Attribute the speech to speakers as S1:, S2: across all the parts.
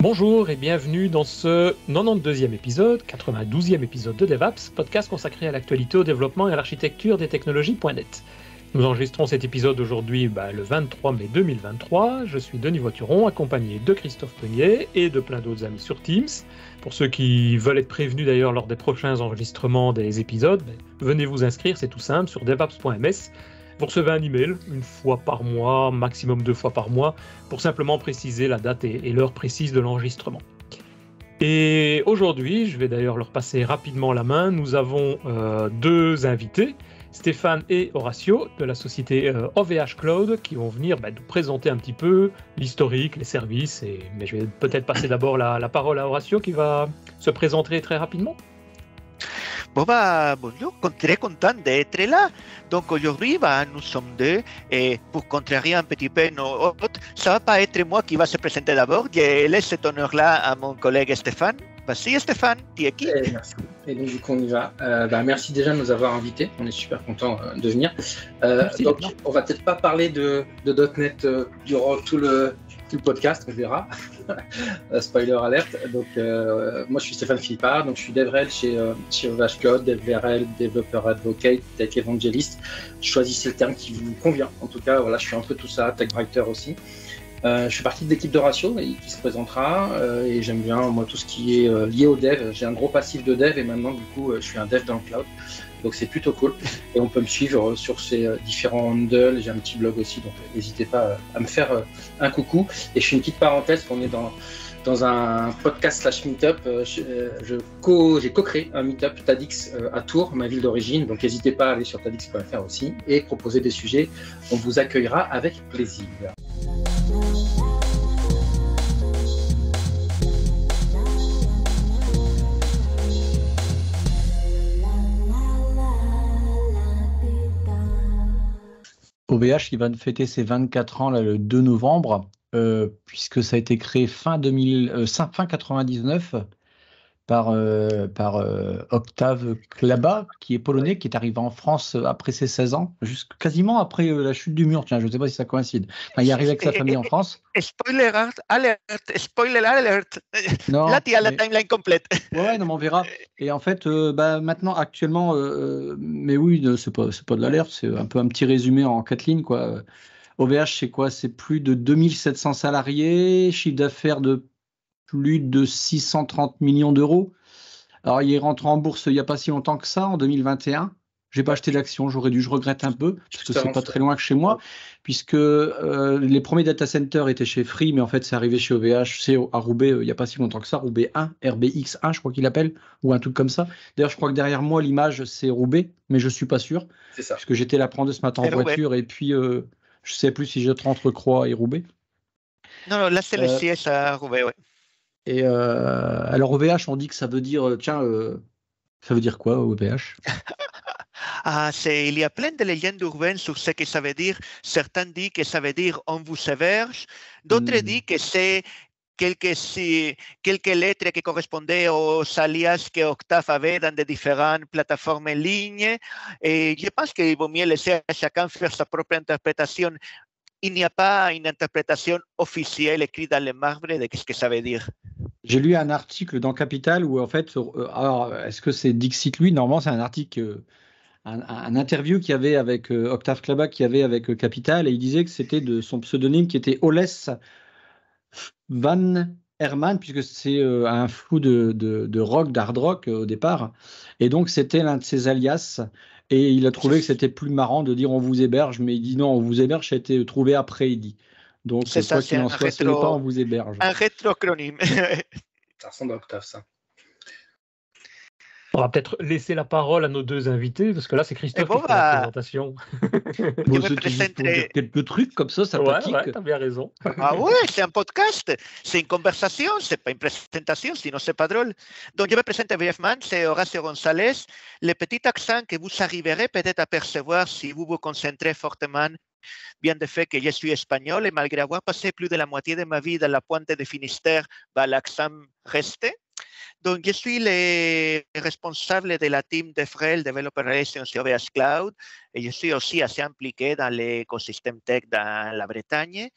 S1: Bonjour et bienvenue dans ce 92e épisode, 92e épisode de DevApps, podcast consacré à l'actualité, au développement et à l'architecture des technologies.net. Nous enregistrons cet épisode aujourd'hui le 23 mai 2023. Je suis Denis Voituron, accompagné de Christophe Peunier et de plein d'autres amis sur Teams. Pour ceux qui veulent être prévenus d'ailleurs lors des prochains enregistrements des épisodes, venez vous inscrire, c'est tout simple, sur devaps.ms. Vous recevez un email une fois par mois, maximum 2 fois par mois, pour simplement préciser la date et l'heure précise de l'enregistrement. Et aujourd'hui, je vais d'ailleurs leur passer rapidement la main, nous avons deux invités, Stéphane et Horacio de la société OVH Cloud, qui vont venir nous présenter un petit peu l'historique, les services, mais je vais peut-être passer d'abord la parole à Horacio qui va se présenter très rapidement.
S2: Bonjour, très content d'être là. Donc aujourd'hui, nous sommes deux et pour contrarier un petit peu nos hôtes, ça ne va pas être moi qui va se présenter d'abord. Je laisse cet honneur-là à mon collègue Stéphane. Vas-y Stéphane, tu es qui?
S3: Merci. Et donc du coup on y va. Merci déjà de nous avoir invités, on est super content de venir. Donc on va peut-être pas parler de .NET durant tout le podcast, on verra. Spoiler alert. Donc moi je suis Stéphane Philippard, donc je suis DevRel chez OVH Cloud, DevRel, Developer Advocate, Tech Evangelist. Choisissez le terme qui vous convient. En tout cas, voilà, je suis un peu tout ça, Tech Writer aussi. Je fais partie de l'équipe d'Horacio qui se présentera et j'aime bien moi tout ce qui est lié au dev. J'ai un gros passif de dev et maintenant du coup je suis un dev dans le cloud, donc c'est plutôt cool et on peut me suivre sur ces différents handles. J'ai un petit blog aussi, donc n'hésitez pas à me faire un coucou. Et je fais une petite parenthèse qu'on est dans un podcast / meetup. J'ai co-créé un meetup TEDx à Tours, ma ville d'origine, donc n'hésitez pas à aller sur tedx.fr aussi et proposer des sujets. On vous accueillera avec plaisir.
S4: OVH qui va fêter ses 24 ans le 2 novembre, puisque ça a été créé fin 99 par Octave Klaba, qui est polonais, qui est arrivé en France après ses 16 ans, quasiment après la chute du mur. Tiens, je ne sais pas si ça coïncide. Enfin, il est arrivé avec sa famille en France.
S2: Spoiler alert.
S4: Non,
S2: là, tu as la timeline complète.
S4: Ouais, non, mais on verra. Et en fait, maintenant, actuellement, mais oui, c'est pas de l'alerte, c'est un peu un petit résumé en 4 lignes, quoi. OVH, c'est quoi? C'est plus de 2700 salariés, chiffre d'affaires de plus de 630 millions d'euros. Alors, il est rentré en bourse il n'y a pas si longtemps que ça, en 2021. Je n'ai pas acheté d'action, je regrette un peu, parce que c'est pas très loin que chez moi, puisque les premiers data centers étaient chez Free, mais en fait, c'est arrivé chez OVH, c'est à Roubaix, il n'y a pas si longtemps que ça, Roubaix 1, RBX1, je crois qu'il appelle, ou un truc comme ça. D'ailleurs, je crois que derrière moi, l'image, c'est Roubaix, mais je ne suis pas sûr, puisque j'étais là prendre ce matin en voiture, et puis je ne sais plus si j'étais entre Croix et Roubaix.
S2: Non, là, c'est le siège à Roubaix, ouais.
S4: Et alors OVH, on dit que ça veut dire, ça veut dire quoi OVH?
S2: Il y a plein de légendes urbaines sur ce que ça veut dire. Certains disent que ça veut dire on vous héberge, d'autres disent que c'est quelques lettres qui correspondaient aux alias que Octave avait dans des différentes plateformes en ligne. Et je pense qu'il vaut mieux laisser à chacun faire sa propre interprétation. Il n'y a pas une interprétation officielle écrite dans le marbre de ce que ça veut dire.
S4: J'ai lu un article dans Capital où en fait, alors est-ce que c'est Dixit lui? Normalement, c'est un article, un interview qu'il y avait avec Octave Klaba qu'il y avait avec Capital, et il disait que c'était de son pseudonyme qui était Oles Van Herman, puisque c'est un fou de rock, d'hard rock au départ, et donc c'était l'un de ses alias. Et il a trouvé que c'était plus marrant de dire on vous héberge, mais il dit non, on vous héberge, ça a été trouvé après, il dit. Donc,
S2: c'est
S4: quoi qu'il en soit, ce n'est pas on vous héberge.
S2: Un rétroacronyme.
S3: Ça ressemble à Octave, ça.
S1: On va peut-être laisser la parole à nos deux invités, parce que là, c'est Christophe qui fait la présentation.
S4: Bon, c'est quelques trucs comme ça, ça
S1: ouais, t'as bien raison.
S2: Ah ouais, c'est un podcast, c'est une conversation, c'est pas une présentation, sinon c'est pas drôle. Donc, je me présente brièvement, c'est Horacio González. Le petit accent que vous arriverez peut-être à percevoir si vous vous concentrez fortement vient de fait que je suis espagnol et malgré avoir passé plus de la moitié de ma vie dans la pointe de Finistère, l'accent restait. Donc, je suis le responsable de la team DevRel Developer Relations chez OVH Cloud et je suis aussi assez impliqué dans l'écosystème tech dans la Bretagne.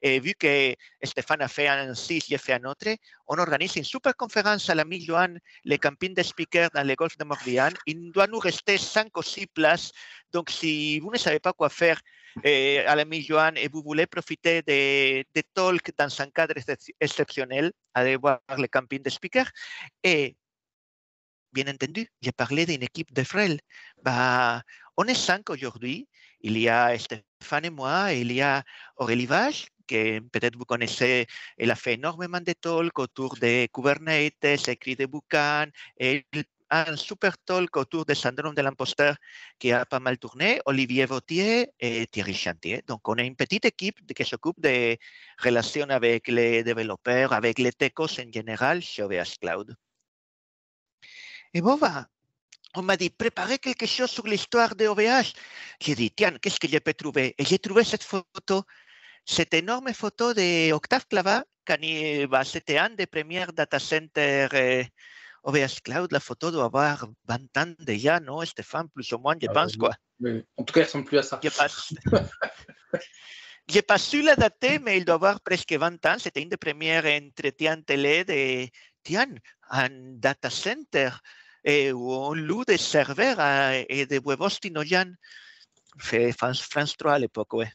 S2: Et vu que Stéphane a fait un 6, j'ai fait un autre, on organise une super conférence à l'ami Johan, le camping des speakers dans le golfe de Morbihan. Il doit nous rester 5 ou 6 places. Donc, si vous ne savez pas quoi faire à l'ami Johan et vous voulez profiter des talks dans un cadre exceptionnel, allez voir le camping des speakers. Et bien entendu, j'ai parlé d'une équipe de frêles. On est 5 aujourd'hui. Il y a Stéphane et moi, et il y a Aurélie Vache, que peut-être vous connaissez. Elle a fait énormément de talks autour de Kubernetes, écrit des bouquins, et un super talk autour du syndrome de l'imposteur qui a pas mal tourné, Olivier Vautier et Thierry Chantier. Donc, on a une petite équipe qui s'occupe des relations avec les développeurs, avec les techos en général chez OVH Cloud. Et bon, on m'a dit, préparez quelque chose sur l'histoire de OVH. J'ai dit, tiens, qu'est-ce que je peux trouver? Et j'ai trouvé cette photo, cette énorme photo d'Octave Clavat, quand c'était un des premiers data centers OVH Cloud. La photo doit avoir 20 ans déjà, non, Stéphane, plus ou moins, je pense, quoi.
S3: Mais en tout cas, il ne ressemble plus à ça.
S2: Je n'ai pas su la dater, mais il doit avoir presque 20 ans. C'était une des premières entretiens télé de, tiens, un data center où on loue des serveurs et des web hosting Ojan. France 3 à l'époque, ouais.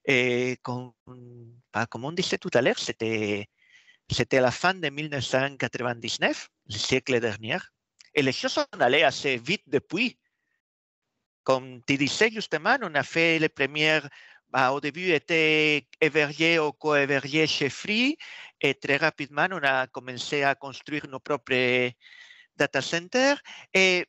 S2: Et comme on disait tout à l'heure, c'était la fin de 1999, le siècle dernier. Et les choses sont allées assez vite depuis. Comme tu disais justement, on a fait les premières. Au début, était hébergé ou co-hébergé chez Free. Et très rapidement, on a commencé à construire nos propres data centers. Et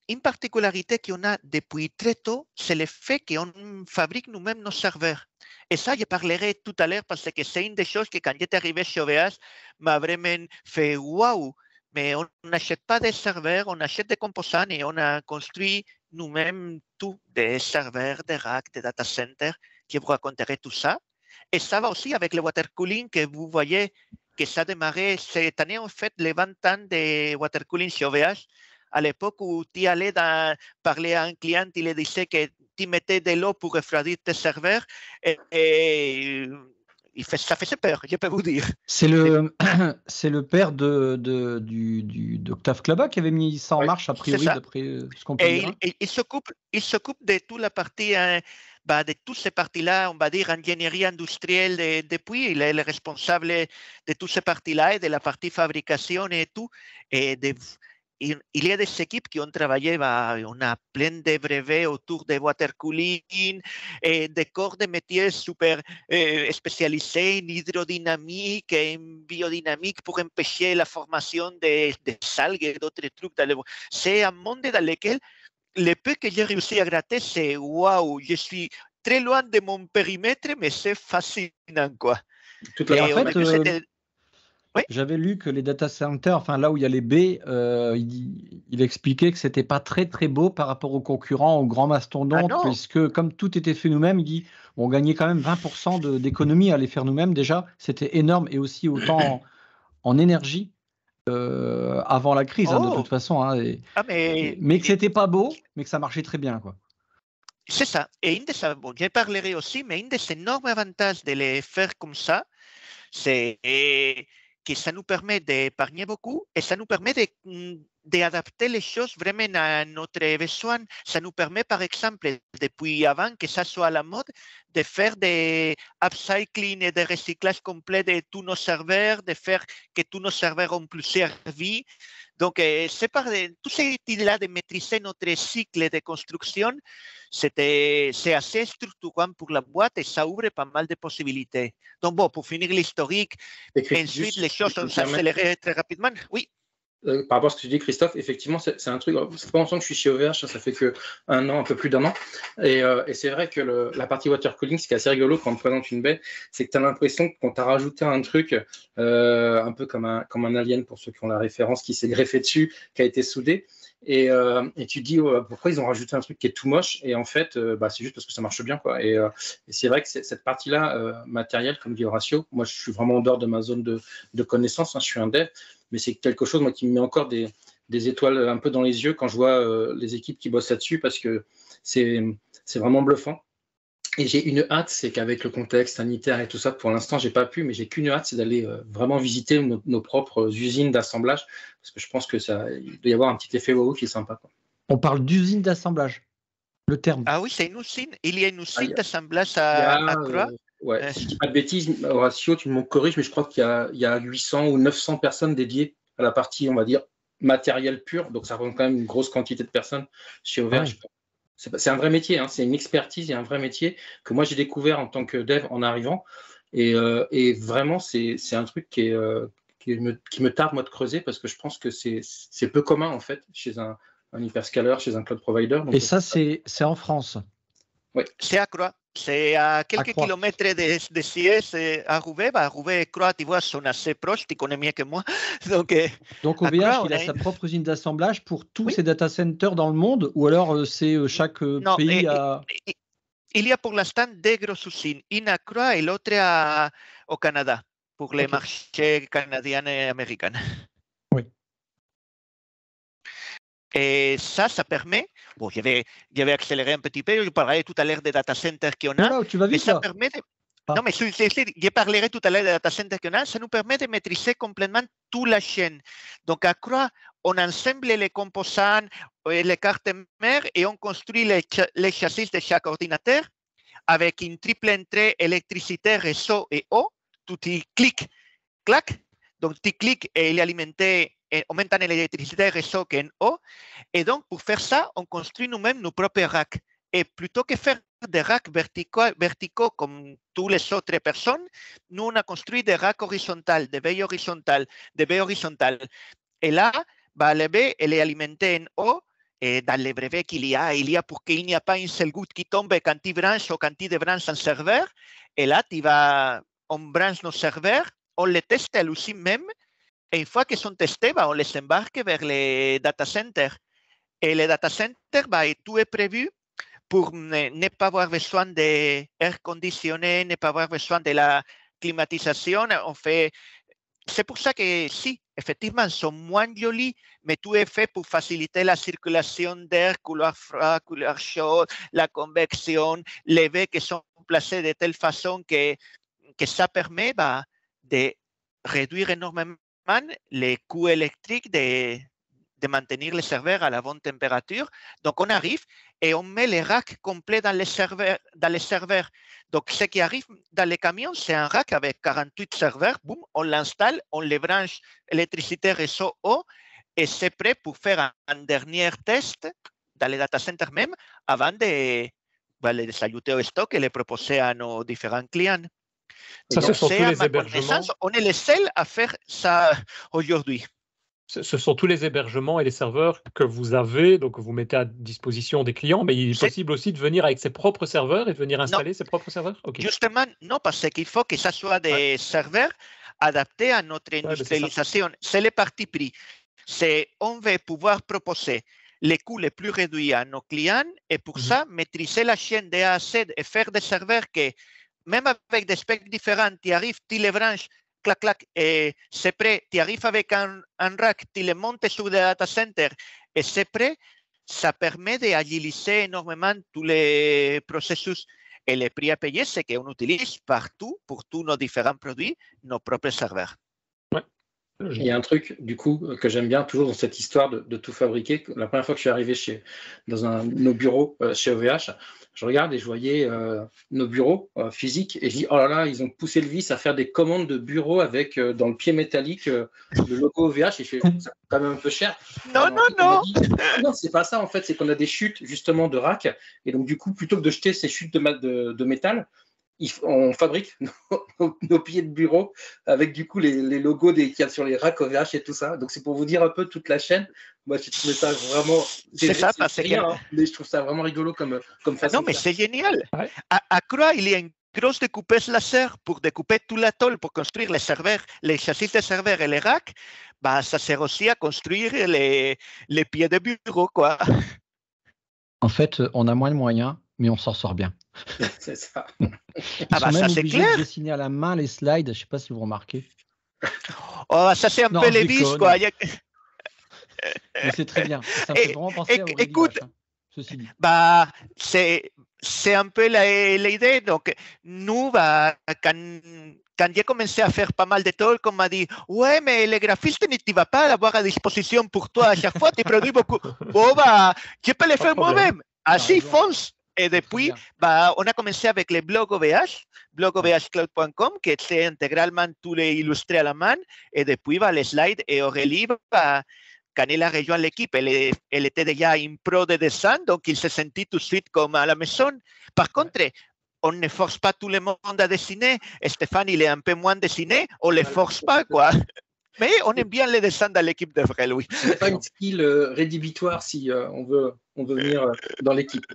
S2: une particularité qu'on a depuis très tôt, c'est le fait qu'on fabrique nous-mêmes nos serveurs. Et ça, je parlerai tout à l'heure parce que c'est une des choses que quand j'étais arrivé chez OVH, m'a vraiment fait waouh. Mais on n'achète pas des serveurs, on achète des composants et on a construit nous-mêmes tout, des serveurs, des racks, des data centers. Je vous raconterai tout ça. Et ça va aussi avec le water cooling que vous voyez que ça a démarré cette année, en fait, les 20 ans de water cooling chez OVH. À l'époque où tu allais parler à un client, il lui disait que tu mettais de l'eau pour refroidir tes serveurs et ça faisait peur, je peux vous dire.
S4: C'est le père d'Octave Clabat qui avait mis ça en marche, a priori, d'après ce qu'on peut dire.
S2: Il s'occupe de toute la partie, de toutes ces parties-là, on va dire, ingénierie industrielle depuis. Il est le responsable de toutes ces parties-là et de la partie fabrication et tout. Et il y a des équipes qui ont travaillé, on a plein de brevets autour de water cooling et des corps de métiers super spécialisés en hydrodynamique et en biodynamique pour empêcher la formation des algues et d'autres trucs. C'est un monde dans lequel le peu que j'ai réussi à gratter, c'est waouh, je suis très loin de mon périmètre, mais c'est fascinant, quoi.
S4: Tout et en fait, oui. J'avais lu que les data centers, enfin là où il y a les baies, il expliquait que c'était pas très très beau par rapport aux concurrents, aux grands mastodontes, puisque comme tout était fait nous-mêmes, il dit on gagnait quand même 20% d'économie à les faire nous-mêmes déjà, c'était énorme et aussi autant en énergie avant la crise de toute façon, mais que c'était pas beau, mais que ça marchait très bien, quoi.
S2: C'est ça. Et je parlerai aussi, mais un des énormes avantages de les faire comme ça, c'est que ça nous permet d'épargner beaucoup et ça nous permet d'adapter les choses vraiment à notre besoin. Ça nous permet, par exemple, depuis avant que ça soit à la mode, de faire des upcycling et des recyclages complets de tous nos serveurs, de faire que tous nos serveurs ont plusieurs vies. Donc, c'est par toute cette idée-là de maîtriser notre cycle de construction, c'est assez structurant pour la boîte et ça ouvre pas mal de possibilités. Donc, bon, pour finir l'historique, ensuite, les choses ont accéléré très rapidement. Oui.
S3: Par rapport à ce que tu dis, Christophe, effectivement, c'est un truc. Ça fait pas longtemps que je suis chez OVH, ça fait un an, un peu plus d'un an. Et c'est vrai que la partie water cooling, ce qui est assez rigolo quand on te présente une baie, c'est que tu as l'impression qu'on t'a rajouté un truc un peu comme un alien, pour ceux qui ont la référence, qui s'est greffé dessus, qui a été soudé. Et tu te dis pourquoi ils ont rajouté un truc qui est tout moche, et en fait c'est juste parce que ça marche bien, quoi. Et c'est vrai que cette partie-là matérielle, comme dit Horacio, moi je suis vraiment en dehors de ma zone de connaissance, je suis un dev, mais c'est quelque chose moi qui me met encore des étoiles un peu dans les yeux quand je vois les équipes qui bossent là-dessus, parce que c'est vraiment bluffant. Et j'ai une hâte, c'est qu'avec le contexte sanitaire et tout ça, pour l'instant, j'ai pas pu, mais j'ai qu'une hâte, c'est d'aller vraiment visiter nos propres usines d'assemblage, parce que je pense que il doit y avoir un petit effet wow qui est sympa, quoi.
S4: On parle d'usine d'assemblage, le terme.
S2: Ah oui, c'est une usine. Il y a une usine d'assemblage à Croix.
S3: Ouais, si je dis pas de bêtises, Horacio, tu me corriges, mais je crois qu'il y a 800 ou 900 personnes dédiées à la partie, on va dire, matériel pur. Donc, ça représente quand même une grosse quantité de personnes chez Auvergne.
S4: Ouais.
S3: C'est un vrai métier, hein, c'est une expertise et un vrai métier que moi, j'ai découvert en tant que dev en arrivant. Et vraiment, c'est un truc qui me tarde, moi, de creuser parce que je pense que c'est peu commun, en fait, chez un hyperscaler, chez un cloud provider. Donc,
S4: et ça, c'est en France.
S3: Oui.
S2: C'est à Croix. C'est à quelques kilomètres de Siès, à Roubaix. Roubaix et Croix, tu vois, sont assez proches. Tu connais mieux que moi. Donc
S4: OVH, il a sa propre usine d'assemblage pour tous ses data centers dans le monde, ou alors c'est chaque pays a...
S2: Il y a pour l'instant deux grosses usines. Une à Croix et l'autre au Canada, pour les marchés canadiens et américains.
S4: Oui.
S2: Et ça permet. Bon, je vais accélérer un petit peu. Je parlerai tout à l'heure des data centers qu'on a.
S4: Non, tu vas vite,
S2: ça permet de... Non, mais je parlerai tout à l'heure des data centers qu'on a. Ça nous permet de maîtriser complètement toute la chaîne. Donc, à Croix, on assemble les composants, les cartes mères et on construit les châssis de chaque ordinateur avec une triple entrée électricité, réseau et eau. Tu cliques, clac. Donc, tu cliques et il est alimenté. Aumentant l'électricité réseau qu'en eau. Et donc, pour faire ça, on construit nous-mêmes nos propres racks. Et plutôt que faire des racks verticaux comme toutes les autres personnes, nous, on a construit des racks horizontaux, des baies horizontales, des baies horizontales. Et là, la baie, elle est alimentée en eau. Et dans les brevets qu'il y a pour qu'il n'y ait pas une seule goutte qui tombe quand tu branches ou quand tu débranches un serveur. Et là, on branche nos serveurs, on les teste à l'usine même. Et une fois qu'ils sont testés, on les embarque vers les data centers. Et les data centers, tout est prévu pour ne pas avoir besoin d'air conditionné, ne pas avoir besoin de la climatisation. C'est pour ça que, si, effectivement, ils sont moins jolis, mais tout est fait pour faciliter la circulation d'air, couloir froid, couloir chaud, la convection, les baies qui sont placées de telle façon que ça permet de réduire énormément les coûts électriques de maintenir les serveurs à la bonne température. Donc, on arrive et on met les racks complets dans les serveurs. Donc, ce qui arrive dans les camions, c'est un rack avec 48 serveurs. Boum, on l'installe, on les branche électricité, réseau, eau, et c'est prêt pour faire un dernier test dans les data centers même avant de les ajouter au stock et les proposer à nos différents clients.
S1: Ça, ce sont tous les hébergements.
S2: On est les seuls à faire ça aujourd'hui.
S1: Ce sont tous les hébergements et les serveurs que vous avez, donc vous mettez à disposition des clients, mais il est possible aussi de venir avec ses propres serveurs et de venir installer ses propres serveurs.
S2: Justement, non, parce qu'il faut que ça soit des serveurs adaptés à notre industrialisation. C'est le parti pris. On veut pouvoir proposer les coûts les plus réduits à nos clients et pour ça, maîtriser la chaîne de A à Z et faire des serveurs que, même avec des specs différents, tu arrives, tu les branches, clac, clac, et c'est prêt. Tu arrives avec un rack, tu les montes sur des data centers et c'est prêt. Ça permet d'agiliser énormément tous les processus. Et les prix à payer, c'est qu'on utilise partout, pour tous nos différents produits, nos propres serveurs.
S3: Il y a un truc, du coup, que j'aime bien toujours dans cette histoire de tout fabriquer. La première fois que je suis arrivé dans nos bureaux chez OVH, je regarde et je voyais nos bureaux physiques et je dis, oh là là, ils ont poussé le vice à faire des commandes de bureaux avec dans le pied métallique le logo OVH et je fais, c'est quand même un peu cher. Non, c'est pas ça en fait, c'est qu'on a des chutes justement de rack et donc du coup, plutôt que de jeter ces chutes de métal, on fabrique nos pieds de bureau avec du coup les logos qu'il y a sur les racks OVH et tout ça. Donc c'est pour vous dire un peu toute la chaîne. Moi j'ai trouvé ça vraiment. C'est rien, hein, mais je trouve ça vraiment rigolo comme façon.
S2: Non, mais c'est génial. Ouais. À Croix, il y a une grosse découpeuse laser pour découper tout l'atoll pour construire les serveurs, les châssis de serveurs et les racks. Ça sert aussi à construire les pieds de bureau, quoi.
S4: En fait, on a moins de moyens, mais on s'en sort bien.
S3: C'est ça.
S4: Ils sont même obligés de dessiner à la main les slides. Je ne sais pas si vous remarquez.
S2: Oh, ça c'est un peu les vis, quoi.
S4: Mais c'est très bien. Ça me fait vraiment penser à Aurélie.
S2: Écoute,
S4: ceci dit.
S2: c'est un peu l'idée. Donc, nous, quand j'ai commencé à faire pas mal de talks, on m'a dit « Ouais, mais le graphiste, tu ne vas pas l'avoir à disposition pour toi à chaque fois, tu produis beaucoup. » Bon, je peux le faire moi-même. Ainsi, fonce. Et depuis, on a commencé avec le blog OVH, blogovhcloud.com, qui est intégralement tous les illustrés à la main. Et depuis, les slides et Aurélie, quand elle a rejoint l'équipe, elle était déjà une pro de dessin, donc il s'est senti tout de suite comme à la maison. Par contre, on ne force pas tout le monde à dessiner. Stéphane, il est un peu moins dessiné, on ne le force pas, quoi. Mais on aime bien les dessins dans l'équipe de vrai, oui.
S3: Ce n'est pas une skill rédhibitoire si on veut venir dans l'équipe.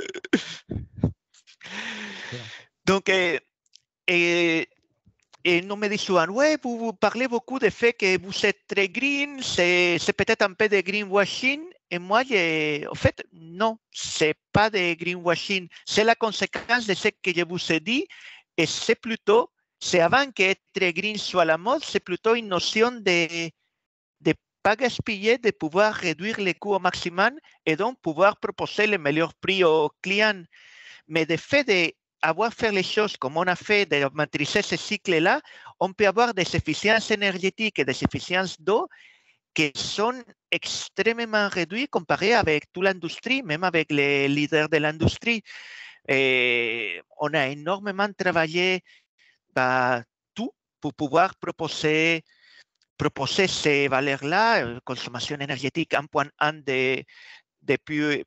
S2: Donc, et nous me disent souvent, ouais, vous parlez beaucoup du fait que vous êtes très green, c'est peut-être un peu de greenwashing. Et moi, en fait, non, ce n'est pas de greenwashing. C'est la conséquence de ce que je vous ai dit. Et c'est plutôt, c'est avant qu'être green soit la mode, c'est plutôt une notion de pas gaspiller, de pouvoir réduire les coûts au maximum et donc pouvoir proposer le meilleur prix aux clients. Mais de fait d'avoir fait les choses comme on a fait, de maîtriser ce cycle-là, on peut avoir des efficiences énergétiques et des efficiences d'eau qui sont extrêmement réduites comparées avec toute l'industrie, même avec les leaders de l'industrie. On a énormément travaillé tout pour pouvoir proposer ces valeurs-là, consommation énergétique 1.1 de PUE,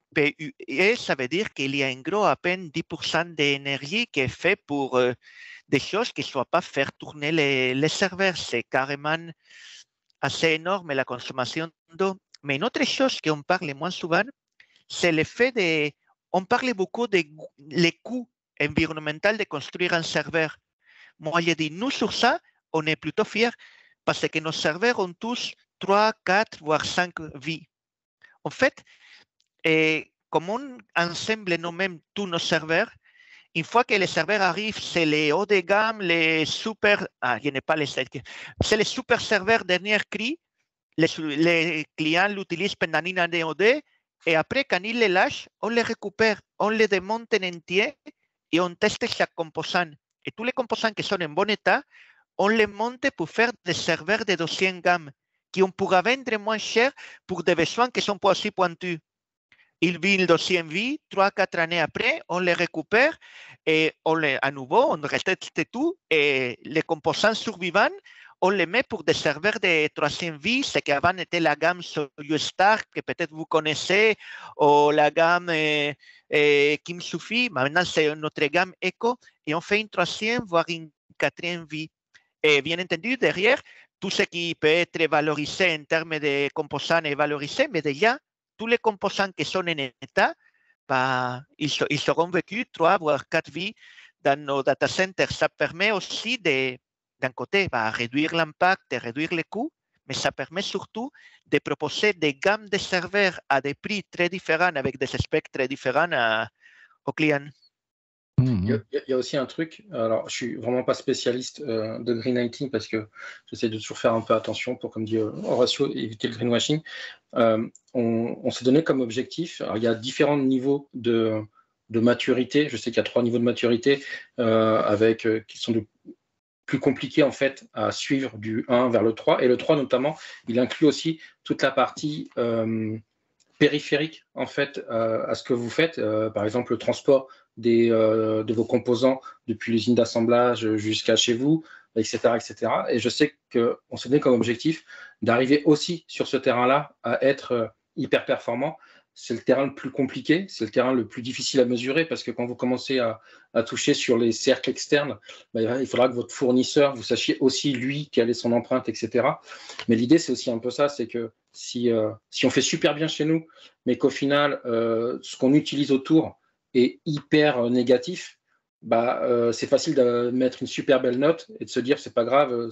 S2: ça veut dire qu'il y a en gros à peine 10% d'énergie qui est faite pour des choses qui ne soient pas faire tourner les serveurs. C'est carrément assez énorme la consommation d'eau. Mais une autre chose qu'on parle moins souvent, c'est le fait on parle beaucoup des coûts environnementaux de construire un serveur. Moi, j'ai dit, nous, sur ça, on est plutôt fiers parce que nos serveurs ont tous 3, 4, voire 5 vies. En fait, comme on assemble nous-mêmes tous nos serveurs, une fois que les serveurs arrivent, c'est les haut de gamme, les super, je n'ai pas c'est les super serveurs dernier cri. Les clients l'utilisent pendant une année ou deux, et après, quand ils les lâchent, on les récupère, on les démonte en entier et on teste chaque composant. Et tous les composants qui sont en bon état, on les monte pour faire des serveurs de deuxième gamme qu'on pourra vendre moins cher pour des besoins qui sont pas aussi pointus. Ils vivent deuxième vie, 3-4 années après, on les récupère et à nouveau, on reteste tout et les composants survivants, on les met pour des serveurs de troisième vie, ce qui avant était la gamme Soyuz-Star, que peut-être vous connaissez, ou la gamme Kim Sufi. Maintenant, c'est notre gamme Echo et on fait une troisième, voire une quatrième vie. Et bien entendu, derrière, tout ce qui peut être valorisé en termes de composants est valorisé, mais déjà, tous les composants qui sont en état, ils seront vécus 3 voire 4 vies dans nos data centers. Ça permet aussi d'un côté, réduire l'impact et réduire les coûts, mais ça permet surtout de proposer des gammes de serveurs à des prix très différents, avec des specs très différents aux clients.
S3: Il y a aussi un truc, alors je suis vraiment pas spécialiste de green lighting parce que j'essaie de toujours faire un peu attention pour, comme dit Horacio, éviter le greenwashing. On s'est donné comme objectif, alors il y a différents niveaux de maturité. Je sais qu'il y a 3 niveaux de maturité qui sont plus compliqués en fait à suivre du 1 vers le 3. Et le 3 notamment, il inclut aussi toute la partie périphérique en fait à ce que vous faites, par exemple le transport de vos composants depuis l'usine d'assemblage jusqu'à chez vous, etc., etc. Et je sais qu'on s'est donné comme objectif d'arriver aussi sur ce terrain-là à être hyper performant. C'est le terrain le plus compliqué, c'est le terrain le plus difficile à mesurer parce que quand vous commencez à toucher sur les cercles externes, il faudra que votre fournisseur, vous sachiez aussi lui quelle est son empreinte, etc. Mais l'idée, c'est aussi un peu ça, c'est que si on fait super bien chez nous, mais qu'au final, ce qu'on utilise autour est hyper négatif, c'est facile de mettre une super belle note et de se dire c'est pas grave,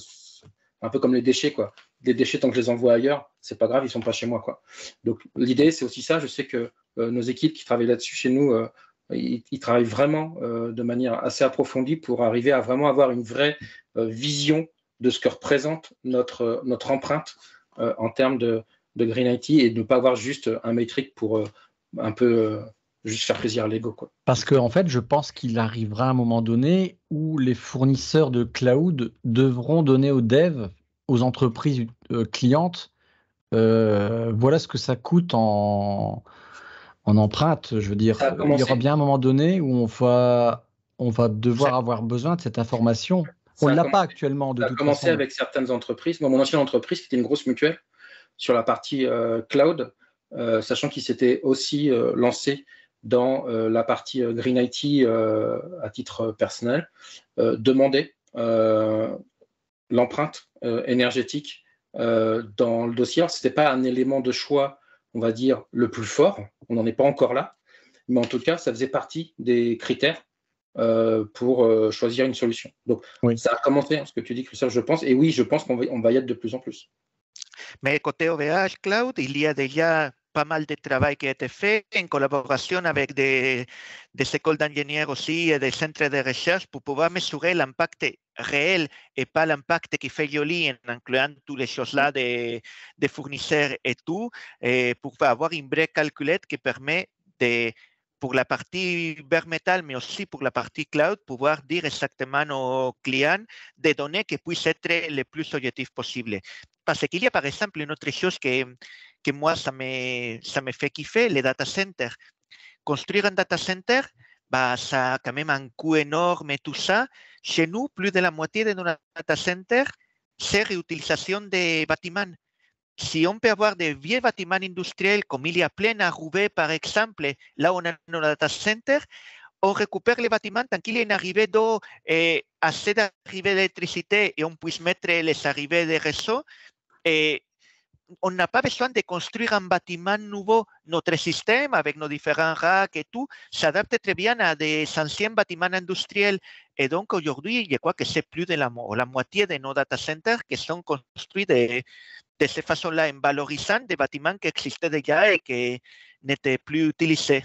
S3: un peu comme les déchets, quoi. Les déchets, tant que je les envoie ailleurs, c'est pas grave, ils sont pas chez moi, quoi. Donc l'idée, c'est aussi ça. Je sais que nos équipes qui travaillent là-dessus chez nous, ils travaillent vraiment de manière assez approfondie pour arriver à vraiment avoir une vraie vision de ce que représente notre empreinte en termes de Green IT et de ne pas avoir juste un métrique pour un peu juste faire plaisir à l'ego, quoi.
S4: Parce qu'en fait, je pense qu'il arrivera un moment donné où les fournisseurs de cloud devront donner aux devs, aux entreprises clientes, voilà ce que ça coûte en empreinte. Je veux dire, il y aura bien un moment donné où on va devoir avoir besoin de cette information. On ne l'a pas actuellement, de toute façon.
S3: Ça a commencé avec certaines entreprises. Moi, mon ancienne entreprise, qui était une grosse mutuelle, sur la partie cloud, sachant qu'ils s'étaient aussi lancés dans la partie Green IT à titre personnel, demander l'empreinte énergétique dans le dossier. Ce n'était pas un élément de choix, on va dire, le plus fort. On n'en est pas encore là. Mais en tout cas, ça faisait partie des critères pour choisir une solution. Donc, ça a commencé, ce que tu dis, Christophe, je pense. Et oui, je pense qu'on va y être de plus en plus.
S2: Mais côté OVH Cloud, il y a déjà pas mal de travail qui a été fait en collaboration avec des écoles d'ingénieurs aussi et des centres de recherche pour pouvoir mesurer l'impact réel et pas l'impact qui fait joli en incluant toutes les choses-là des fournisseurs et tout, et pour avoir une vraie calculette qui permet pour la partie bare metal, mais aussi pour la partie cloud, pouvoir dire exactement aux clients des données qui puissent être les plus objectives possibles. Parce qu'il y a par exemple une autre chose que moi, ça me fait kiffer, les data centers. Construire un data center, ça a quand même un coût énorme et tout ça. Chez nous, plus de la moitié de nos data centers, c'est réutilisation des bâtiments. Si on peut avoir des vieux bâtiments industriels, comme il y a plein à Roubaix, par exemple, là où on a nos data centers, on récupère les bâtiments tant qu'il y a une arrivée d'eau et assez d'arrivée d'électricité et on puisse mettre les arrivées des réseaux. Et on n'a pas besoin de construire un bâtiment nouveau. Notre système, avec nos différents racks et tout, s'adapte très bien à des anciens bâtiments industriels. Et donc, aujourd'hui, je crois que c'est plus de la moitié de nos data centers qui sont construits de cette façon-là, en valorisant des bâtiments qui existaient déjà et qui n'étaient plus utilisés.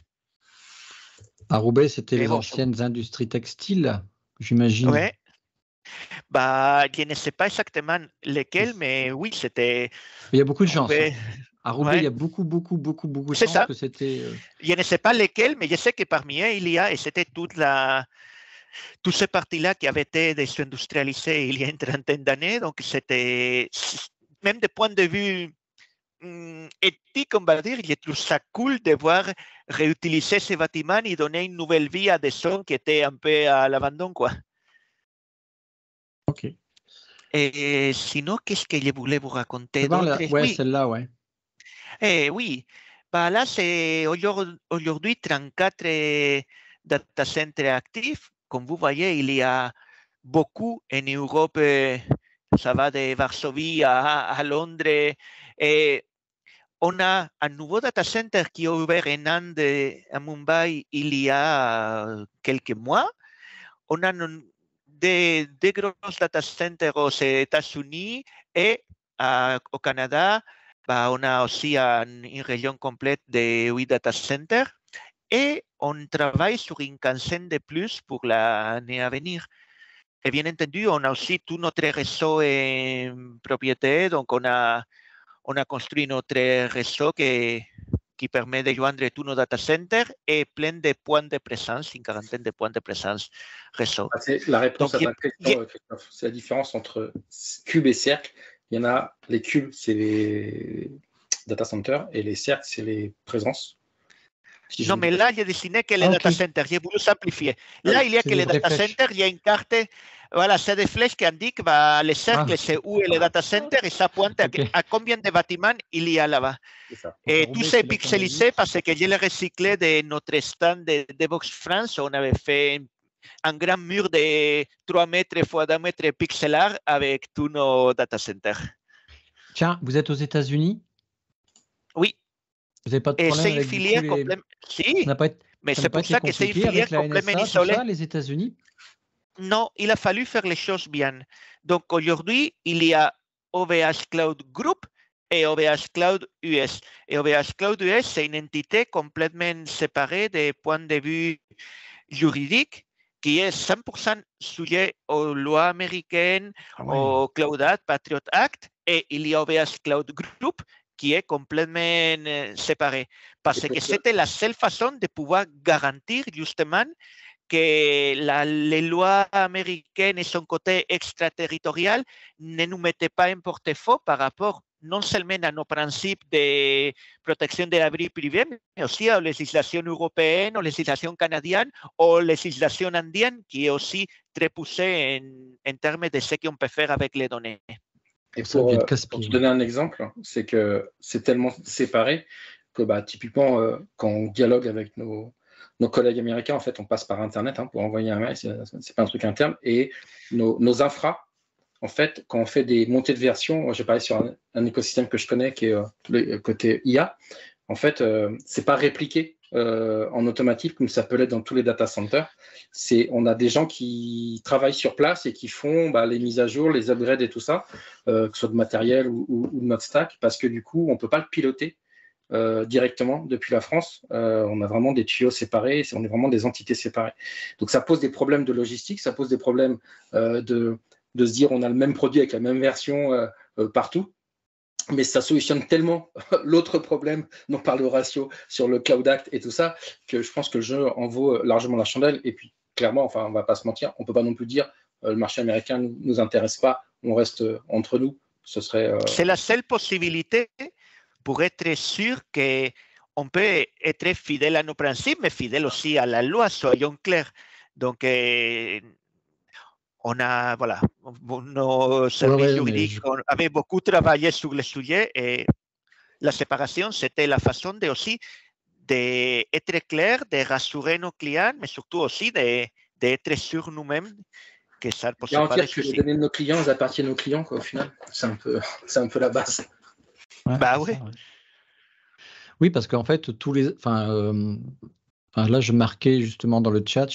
S4: À Roubaix, c'était les anciennes industries textiles, j'imagine.
S2: Oui. Je ne sais pas exactement lesquels, mais oui, c'était.
S4: Il y a beaucoup de chance. À Roubaix, il y a beaucoup de chance que c'était.
S2: Je ne sais pas lesquels, mais je sais que parmi eux, il y a, et c'était toutes ces parties-là qui avaient été désindustrialisées il y a une trentaine d'années. Donc, c'était, même du point de vue éthique, on va dire, je trouve ça cool de voir réutiliser ces bâtiments et donner une nouvelle vie à des zones qui étaient un peu à l'abandon, quoi.
S4: Ok.
S2: Et sinon, qu'est-ce que je voulais vous raconter
S4: d'autre? Oui, celle-là, ouais.
S2: Oui. Là, c'est aujourd'hui 34 data centers actifs. Comme vous voyez, il y a beaucoup en Europe. Ça va de Varsovie à Londres. Et on a un nouveau data center qui est ouvert en Inde, à Mumbai, il y a quelques mois. On a des gros data centers aux États-Unis et au Canada. On a aussi une région complète de 8 data centers et on travaille sur une quinzaine de plus pour l'année à venir. Et bien entendu, on a aussi tout notre réseau en propriété. Donc, on a construit notre réseau qui permet de joindre tous nos data centers et plein de points de présence, une quarantaine de points de présence réseau.
S3: C'est la réponse à ta question, Christophe. C'est la différence entre cube et cercle. Il y en a, les cubes, c'est les data centers et les cercles, c'est les présences.
S2: Non, mais là, j'ai dessiné que les data centers. J'ai voulu simplifier. Là, il y a que les data centers. Il y a une carte. Voilà, c'est des flèches qui indiquent les cercles, c'est où est le data center et ça pointe à combien de bâtiments il y a là-bas. Et tout c'est pixelisé parce que je l'ai recyclé de notre stand de Devox France. On avait fait un grand mur de 3 mètres x 2 mètres pixel avec tous nos data centers.
S4: Tiens, vous êtes aux États-Unis?
S2: Oui.
S4: Vous n'avez pas de problème avec
S2: filière complètement. Si, mais c'est pour ça que c'est une filière complètement isolée.
S4: Les États-Unis?
S2: Non, il a fallu faire les choses bien. Donc aujourd'hui, il y a OVH Cloud Group et OVH Cloud US. Et OVH Cloud US, c'est une entité complètement séparée des points de vue juridiques qui est 100% sujet aux lois américaines, au Cloud Act, Patriot Act, et il y a OVH Cloud Group qui est complètement séparé. Parce que c'était la seule façon de pouvoir garantir justement que les lois américaines et son côté extraterritorial ne nous mettaient pas en porte-à-faux par rapport non seulement à nos principes de protection de la vie privée, mais aussi aux législations européennes, aux législations canadiennes, aux législations indiennes, qui est aussi très poussée en termes de ce qu'on peut faire avec les données.
S3: Et pour te donner un exemple, c'est que c'est tellement séparé que typiquement, quand on dialogue avec nos collègues américains, en fait, on passe par Internet pour envoyer un mail, c'est pas un truc interne, et nos infras, en fait, quand on fait des montées de version, j'ai parlé sur un écosystème que je connais qui est le côté IA. En fait, c'est pas répliqué en automatique comme ça peut l'être dans tous les data centers. On a des gens qui travaillent sur place et qui font les mises à jour, les upgrades et tout ça, que ce soit de matériel ou de notre stack, parce que du coup, on peut pas le piloter directement depuis la France. On a vraiment des tuyaux séparés, on est vraiment des entités séparées. Donc ça pose des problèmes de logistique, ça pose des problèmes de se dire on a le même produit avec la même version partout, mais ça solutionne tellement l'autre problème dont parle Horatio sur le Cloud Act et tout ça, que je pense que le jeu en vaut largement la chandelle. Et puis clairement, enfin on va pas se mentir, on peut pas non plus dire le marché américain nous intéresse pas, on reste entre nous. Ce serait
S2: c'est la seule possibilité pour être sûr qu'on peut être fidèle à nos principes, mais fidèle aussi à la loi, soyons clairs. Donc on a, voilà, nos services juridiques avaient beaucoup travaillé sur le sujet et la séparation, c'était la façon aussi d'être clair, de rassurer nos clients, mais surtout aussi d'être sûr nous-mêmes que ça ne pose pas de soucis.
S3: Les données de nos clients, elles appartiennent aux clients, quoi, au final. C'est un peu la base.
S4: Ouais,
S2: oui.
S4: Ça, ouais. Oui, parce qu'en fait, là, je marquais justement dans le chat,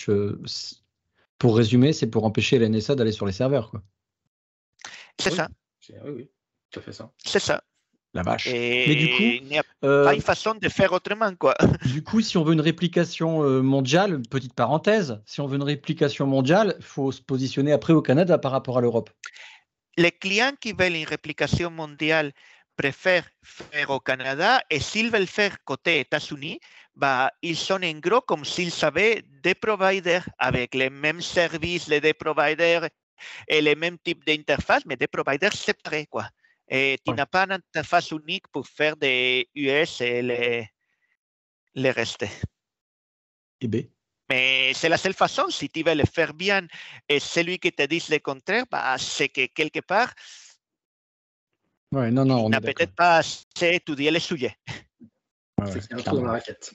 S4: pour résumer, c'est pour empêcher la NSA d'aller sur les serveurs, quoi.
S2: C'est ça.
S3: Oui, tout à fait ça.
S2: C'est ça.
S4: La vache.
S2: Et
S4: mais du coup,
S2: il n'y a pas une façon de faire autrement, quoi.
S4: Du coup, si on veut une réplication mondiale, petite parenthèse, si on veut une réplication mondiale, il faut se positionner après au Canada par rapport à l'Europe.
S2: Les clients qui veulent une réplication mondiale préfèrent faire au Canada et s'ils veulent faire côté États-Unis, ils sont en gros comme s'ils avaient des providers avec les mêmes services, les deux providers et les mêmes types d'interfaces, mais des providers séparés, quoi. Et tu n'as pas une interface unique pour faire des US et les rester. Mais c'est la seule façon, si tu veux le faire bien et celui qui te dit le contraire, c'est que quelque part,
S4: il
S2: n'a peut-être pas assez étudié le sujet.
S3: C'est qu'il y a un trou dans la raquette.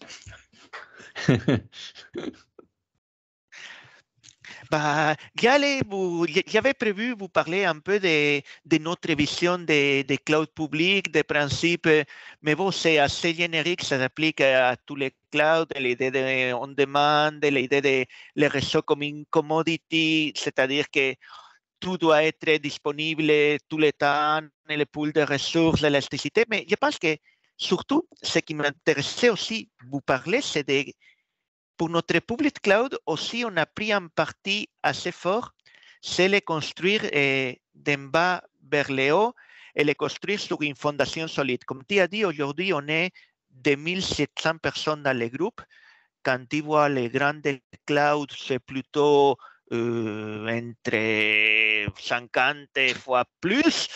S2: J'avais prévu vous parler un peu de notre vision des clouds publics, des principes, mais bon, c'est assez générique, ça s'applique à tous les clouds, l'idée de on-demand, l'idée de les réseaux comme une commodity, c'est-à-dire que tout doit être disponible tout le temps, les pools de ressources, l'électricité, mais je pense que surtout, ce qui m'intéressait aussi vous parler, c'est pour notre public cloud aussi, on a pris un parti assez fort, c'est le construire d'en bas vers le haut et le construire sur une fondation solide. Comme tu as dit, aujourd'hui, on est 2700 personnes dans le groupe. Quand tu vois les grandes clouds, c'est plutôt entre 50 fois plus,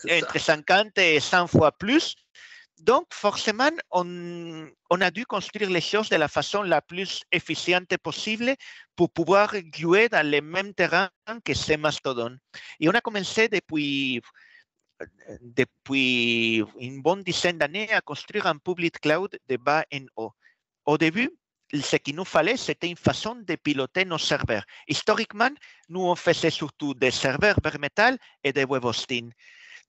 S2: entre 50 et 100 fois plus. Donc, forcément, on a dû construire les choses de la façon la plus efficiente possible pour pouvoir jouer dans le même terrain que ces mastodons. Et on a commencé depuis une bonne dizaine d'années à construire un public cloud de bas en haut. Au début, ce qu'il nous fallait, c'était une façon de piloter nos serveurs. Historiquement, nous, on faisait surtout des serveurs bare metal et des web hosting.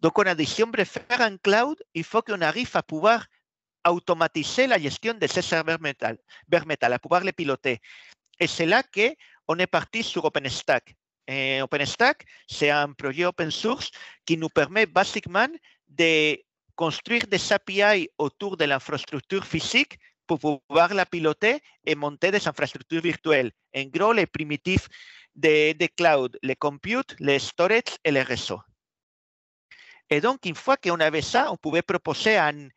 S2: Donc, on a dit, si on veut faire un cloud, il faut qu'on arrive à pouvoir automatiser la gestion de ces serveurs bare metal, à pouvoir les piloter. Et c'est là qu'on est parti sur OpenStack. Et OpenStack, c'est un projet open source qui nous permet basiquement de construire des API autour de l'infrastructure physique pour pouvoir la piloter et monter des infrastructures virtuelles. En gros, les primitifs de cloud, les compute, les storage et les réseaux. Et donc, une fois qu'on avait ça, on pouvait proposer un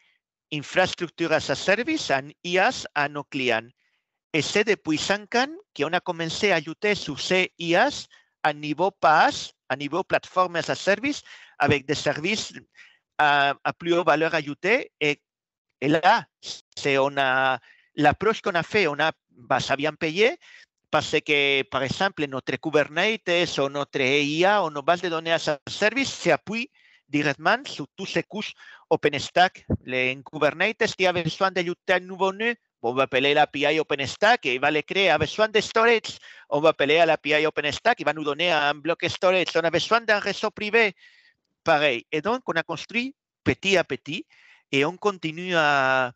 S2: infrastructure as a service, un IaaS à nos clients. Et c'est depuis 5 ans qu'on a commencé à ajouter sur ces IaaS à niveau PaaS, à niveau plateforme as a service, avec des services à plus haute valeur ajoutée. Et là, l'approche qu'on a fait, ça a bien payé parce que, par exemple, notre Kubernetes ou notre IA ou nos bases de données as a service s'appuient directement sur toutes ces couches OpenStack. En Kubernetes, qui a besoin d'ajouter un nouveau nœud, on va appeler l'API OpenStack et il va le créer. A besoin de storage, on va appeler à l'API OpenStack, il va nous donner un bloc storage. On a besoin d'un réseau privé, pareil. Et donc, on a construit petit à petit et on continue à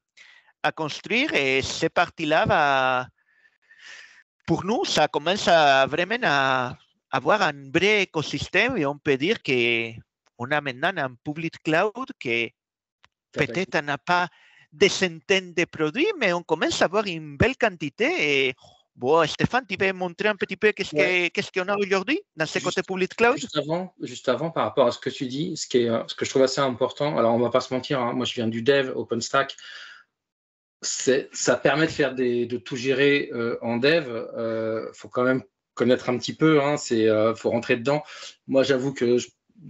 S2: construire. Et ces parties-là, pour nous, ça commence à vraiment à avoir un vrai écosystème et on peut dire qu'on a maintenant un public cloud qui peut-être n'a pas des centaines de produits, mais on commence à avoir une belle quantité. Et bon, Stéphane, tu peux montrer un petit peu qu'est-ce qu'on a aujourd'hui dans ce côté public cloud?
S3: Juste avant, par rapport à ce que tu dis, ce que je trouve assez important, alors on ne va pas se mentir, hein, moi je viens du dev, OpenStack, ça permet de faire de tout gérer en dev. Faut quand même connaître un petit peu, hein, faut rentrer dedans. Moi, j'avoue que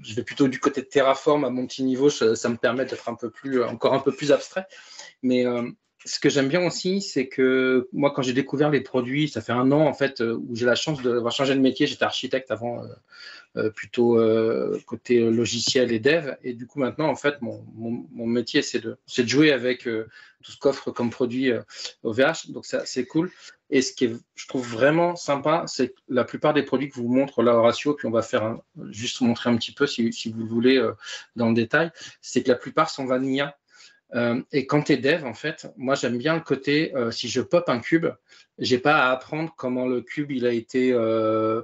S3: je vais plutôt du côté de Terraform à mon petit niveau, ça me permet d'être encore un peu plus abstrait. Mais ce que j'aime bien aussi, c'est que moi, quand j'ai découvert les produits, ça fait 1 an en fait où j'ai la chance d'avoir changé de métier. J'étais architecte avant, plutôt côté logiciel et dev. Et du coup, maintenant, en fait, mon métier, c'est de jouer avec tout ce qu'offre comme produit OVH. Donc, c'est cool. Et ce qui est, je trouve vraiment sympa, c'est que la plupart des produits que vous montre là, Horacio, puis on va faire juste montrer un petit peu si vous voulez dans le détail, c'est que la plupart sont vanilla. Et quand tu es dev, en fait, moi j'aime bien le côté, si je pop un cube, j'ai pas à apprendre comment le cube il a été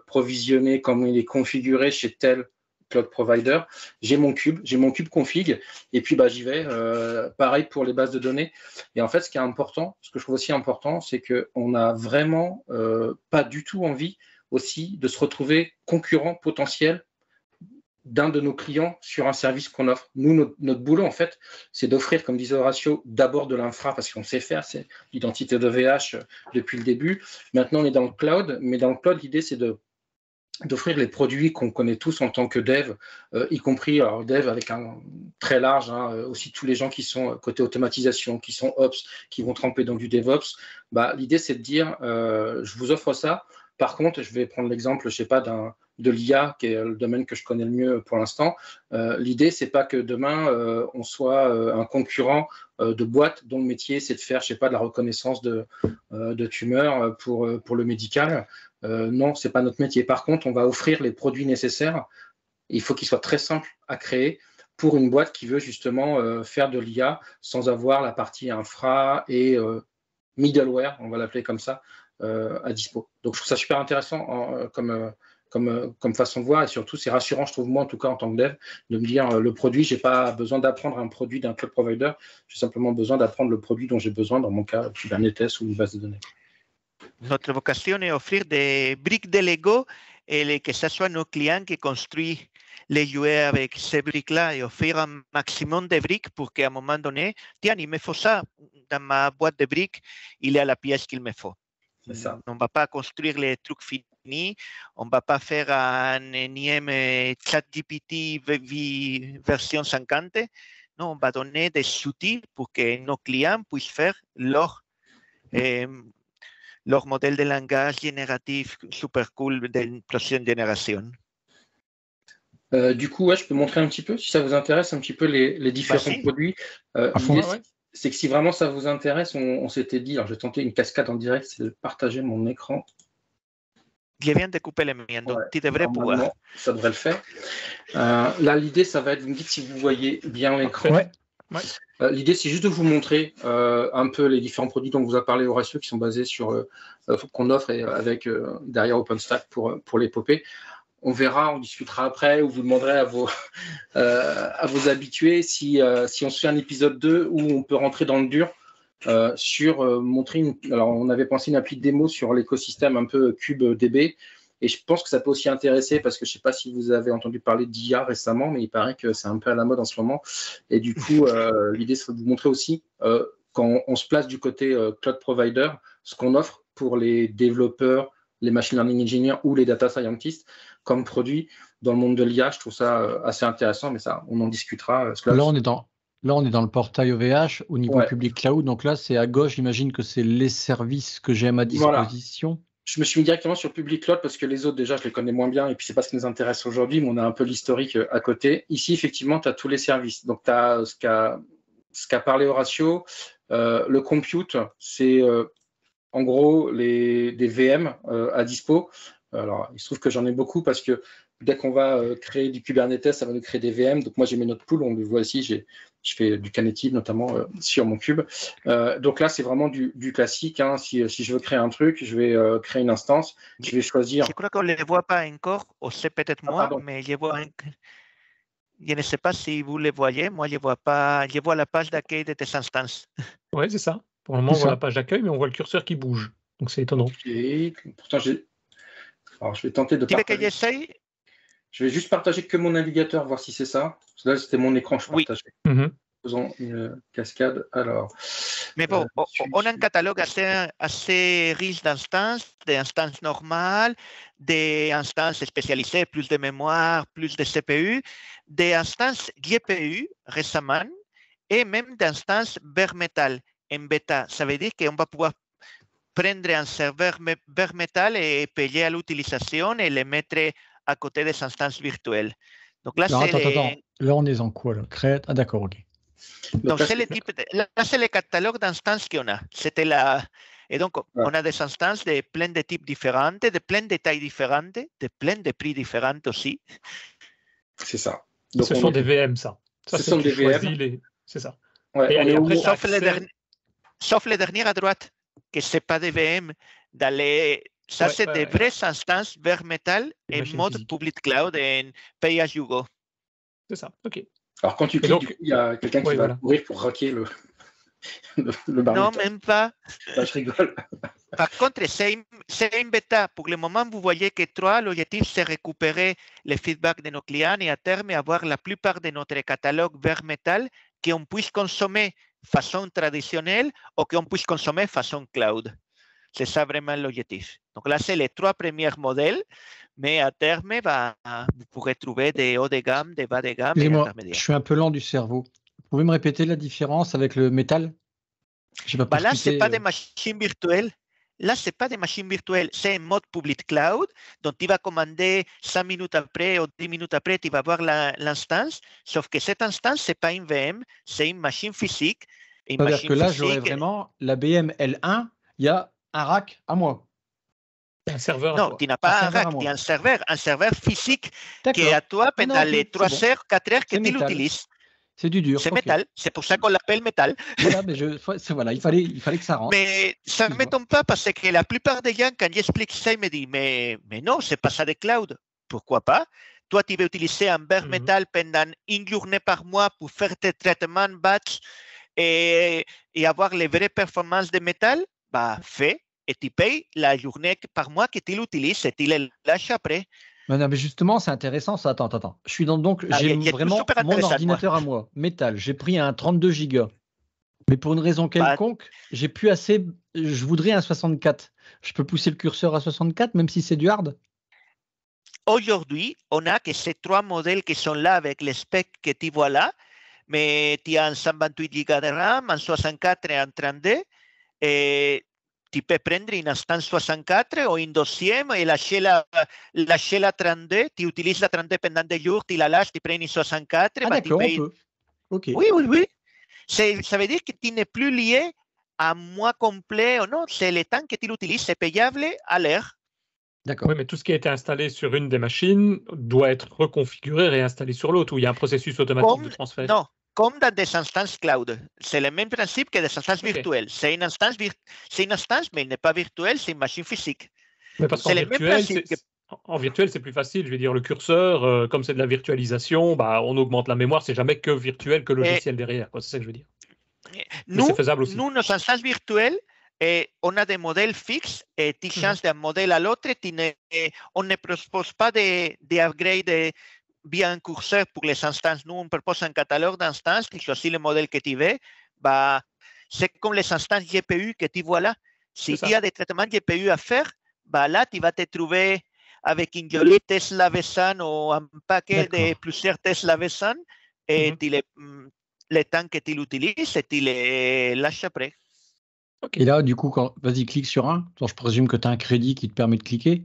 S3: provisionné, comment il est configuré chez tel cloud provider. J'ai mon cube config, et puis j'y vais. Pareil pour les bases de données. Et en fait, ce qui est important, ce que je trouve aussi important, c'est qu'on n'a vraiment pas du tout envie aussi de se retrouver concurrent potentiel d'un de nos clients sur un service qu'on offre. Nous, notre boulot, en fait, c'est d'offrir, comme disait Horacio, d'abord de l'infra, parce qu'on sait faire, c'est l'identité d'OVH depuis le début. Maintenant, on est dans le cloud, mais dans le cloud, l'idée, c'est d'offrir les produits qu'on connaît tous en tant que dev, y compris alors dev avec un très large, hein, aussi tous les gens qui sont côté automatisation, qui sont ops, qui vont tremper dans du DevOps. L'idée, c'est de dire, je vous offre ça. Par contre, je vais prendre l'exemple, je sais pas, de l'IA, qui est le domaine que je connais le mieux pour l'instant. L'idée, c'est pas que demain, on soit un concurrent de boîte dont le métier, c'est de faire, je sais pas, de la reconnaissance de tumeurs pour le médical. Non, c'est pas notre métier. Par contre, on va offrir les produits nécessaires. Il faut qu'ils soient très simples à créer pour une boîte qui veut justement faire de l'IA sans avoir la partie infra et middleware, on va l'appeler comme ça, à dispo. Donc, je trouve ça super intéressant comme façon de voir, et surtout, c'est rassurant, je trouve, moi, en tout cas, en tant que dev, de me dire, le produit, j'ai pas besoin d'apprendre un produit d'un cloud provider, j'ai simplement besoin d'apprendre le produit dont j'ai besoin, dans mon cas, Kubernetes ou une base de données.
S2: Notre vocation est d'offrir des briques de Lego et que ce soit nos clients qui construisent les jouets avec ces briques-là et offrir un maximum de briques pour qu'à un moment donné, tiens, il me faut ça dans ma boîte de briques, il y a la pièce qu'il me faut.
S3: C'est ça.
S2: On ne va pas construire les trucs finis, on ne va pas faire un énième ChatGPT version 50. Non, on va donner des outils pour que nos clients puissent faire leur modèle de langage génératif super cool d'une prochaine génération.
S3: Du coup, je peux montrer un petit peu, si ça vous intéresse, un petit peu les différents produits. C'est que si vraiment ça vous intéresse, on s'était dit, alors je vais tenter une cascade en direct, c'est de partager mon écran.
S2: Je viens de couper le mien, donc tu devrais pouvoir.
S3: Ça devrait le faire. Là, l'idée, ça va être, vous me dites si vous voyez bien l'écran. Ouais. L'idée, c'est juste de vous montrer un peu les différents produits dont vous a parlé Horacio, qui sont basés sur qu'on offre avec derrière OpenStack pour l'épopée. On verra, on discutera après, ou vous demanderez à vos habitués si on se fait un épisode 2 où on peut rentrer dans le dur sur montrer alors on avait pensé une appli de démo sur l'écosystème un peu CubeDB Et je pense que ça peut aussi intéresser, parce que je ne sais pas si vous avez entendu parler d'IA récemment, mais il paraît que c'est un peu à la mode en ce moment. Et du coup, l'idée serait de vous montrer aussi, quand on se place du côté cloud provider, ce qu'on offre pour les développeurs, les machine learning engineers ou les data scientists comme produit dans le monde de l'IA. Je trouve ça assez intéressant, mais ça, on en discutera. Parce que
S4: là, on est dans le portail OVH au niveau public cloud. Donc là, c'est à gauche, j'imagine que c'est les services que j'ai à ma disposition.
S3: Voilà. Je me suis mis directement sur public cloud parce que les autres, déjà, je les connais moins bien et puis c'est pas ce qui nous intéresse aujourd'hui, mais on a un peu l'historique à côté. Ici, effectivement, tu as tous les services. Donc, tu as ce qu'a parlé Horacio. Le compute, c'est en gros des VM à dispo. Alors, il se trouve que j'en ai beaucoup parce que dès qu'on va créer du Kubernetes, ça va nous créer des VM. Donc, moi, j'ai mes notes pool. On le voit ici. Je fais du Knative, notamment sur mon cube. Donc là, c'est vraiment du classique. Hein. Si je veux créer un truc, je vais créer une instance. Je vais choisir.
S2: Je crois qu'on ne les voit pas encore. Ou c'est peut-être moi, mais je vois. Je ne sais pas si vous les voyez. Moi, je ne vois pas. Je vois la page d'accueil de tes instances.
S1: Oui, c'est ça. Pour le moment, on voit la page d'accueil, mais on voit le curseur qui bouge. Donc, c'est étonnant.
S3: Et pourtant, alors, je vais tenter de
S2: partager.
S3: Tu veux que j'essaye ? Je vais juste partager que mon navigateur, voir si c'est ça. Parce que là, c'était mon écran, je partageais.
S1: Oui.
S3: Faisons une cascade. Alors.
S2: Mais bon, on a un catalogue assez riche d'instances, des instances normales, des instances spécialisées, plus de mémoire, plus de CPU, des instances GPU récemment, et même d'instances bare metal en bêta. Ça veut dire qu'on va pouvoir prendre un serveur bare metal et payer à l'utilisation et le mettre à côté des instances virtuelles. Donc là,
S4: attends. Là, on est en quoi là ? Ah, d'accord, ok.
S2: Donc, là, c'est le catalogue d'instances qu'on a. Et donc, on a des instances de plein de types différents, de plein de tailles différentes, de plein de prix différents aussi.
S3: C'est ça.
S1: Donc, ce sont des VM, ça.
S3: Ce sont des VM.
S1: C'est ça.
S3: Ouais,
S1: et après,
S2: sauf les derniers à droite, que ce n'est pas des VM. Ça, c'est des vraies instances bare metal en mode public cloud et pay as you go.
S1: C'est ça, ok.
S3: Alors, quand tu cliques, il y a quelqu'un qui va courir pour raquer le bar.
S2: Non, même pas.
S3: Je rigole.
S2: Par contre, c'est une bêta. Pour le moment, vous voyez que l'objectif, c'est récupérer les feedbacks de nos clients et à terme, avoir la plupart de notre catalogue bare metal qu'on puisse consommer façon traditionnelle ou qu'on puisse consommer façon cloud. C'est ça vraiment l'objectif. Donc là, c'est les 3 premiers modèles, mais à terme, vous pourrez trouver des hauts de gamme, des bas de gamme et intermédiaires.
S4: Je suis un peu lent du cerveau. Vous pouvez me répéter la différence avec le métal ?
S2: Là, ce n'est pas des machines virtuelles. Là, ce n'est pas des machines virtuelles. C'est un mode public cloud. Donc, tu vas commander 5 minutes après ou 10 minutes après, tu vas voir l'instance. Sauf que cette instance, ce n'est pas une VM, c'est une machine physique.
S4: C'est-à-dire que là, j'aurais vraiment la BM L1, il y a un rack à moi.
S1: Un serveur.
S2: Non, tu n'as pas un rack, tu as un serveur physique qui est à toi pendant les 3 heures, 4 heures que tu l'utilises.
S4: C'est du dur.
S2: C'est métal, c'est pour ça qu'on l'appelle métal.
S4: Voilà, mais il fallait que ça rentre.
S2: Mais ça ne m'étonne pas parce que la plupart des gens, quand j'explique ça, ils me disent mais non, c'est pas ça de cloud. Pourquoi pas? Toi, tu veux utiliser un bare metal pendant une journée par mois pour faire tes traitements batch et avoir les vraies performances de métal? Fais. Et tu payes la journée par mois que tu l'utilises et tu le lâches après.
S4: Non, mais justement, c'est intéressant ça. Attends. J'ai vraiment mon ordinateur à moi, métal. J'ai pris un 32 Go. Mais pour une raison quelconque, j'ai plus assez. Je voudrais un 64. Je peux pousser le curseur à 64, même si c'est du hard?
S2: Aujourd'hui, on a que ces 3 modèles qui sont là avec les specs que tu vois là. Mais tu as un 128 Go de RAM, un 64 et un 32. Et tu peux prendre une instance 64 ou une deuxième et lâcher la 32. Tu utilises la 32 pendant des jours, tu la lâches, tu prends une 64.
S4: Ah, d'accord, on peut. Okay.
S2: Oui. Ça veut dire que tu n'es plus lié à un mois complet ou non. C'est le temps que tu l'utilises, c'est payable à l'heure.
S1: D'accord. Oui, mais tout ce qui a été installé sur une des machines doit être reconfiguré, réinstallé sur l'autre, où il y a un processus automatique de transfert.
S2: Non. Comme dans des instances cloud. C'est le même principe que des instances virtuelles. C'est une instance, mais elle n'est pas virtuelle, c'est une machine physique.
S1: Mais parce qu'en virtuel, c'est plus facile. Je veux dire, le curseur, comme c'est de la virtualisation, on augmente la mémoire. C'est jamais que virtuel, que logiciel derrière. C'est ça que je veux dire.
S2: C'est faisable aussi. Nous, nos instances virtuelles, Et on a des modèles fixes et tu changes d'un modèle à l'autre. On ne propose pas d'upgrade via un curseur pour les instances. Nous, on propose un catalogue d'instances. Tu choisis le modèle que tu veux. Bah, c'est comme les instances GPU que tu vois là. Si tu as des traitements GPU à faire, bah là, tu vas te trouver avec une jolie Tesla V100 ou un paquet de plusieurs Tesla V100 et le temps que tu l'utilises et tu les lâches après.
S4: Et là, du coup, vas-y, clique sur un. Je présume que tu as un crédit qui te permet de cliquer.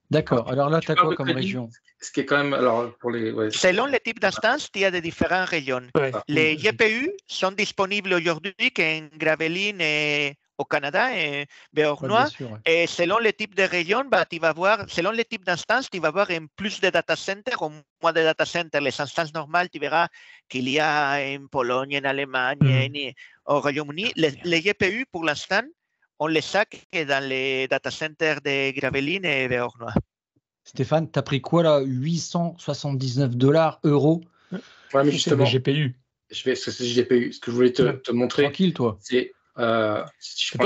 S4: D'accord. Alors là, tu as quoi comme région?
S3: Ce qui est quand même, alors pour les. Ouais,
S2: selon le type d'instance, il y a de différentes régions. Ouais. Les GPU sont disponibles aujourd'hui qu'en Gravelines et au Canada et Béornois. Et selon le type de région, bah, tu vas voir, selon le type d'instance, tu vas voir en plus de data centers ou moins de data centers. Les instances normales, tu verras qu'il y a en Pologne, en Allemagne, au Royaume-Uni. Les GPU, pour l'instant, on les a dans les data centers de Gravelines et Béornois.
S4: Stéphane, tu as pris quoi là? 879 €,
S3: Ouais, mais justement,
S1: c'est des GPU.
S3: C'est des GPU. Ce que je voulais te montrer.
S4: Tranquille, toi.
S1: C'est toi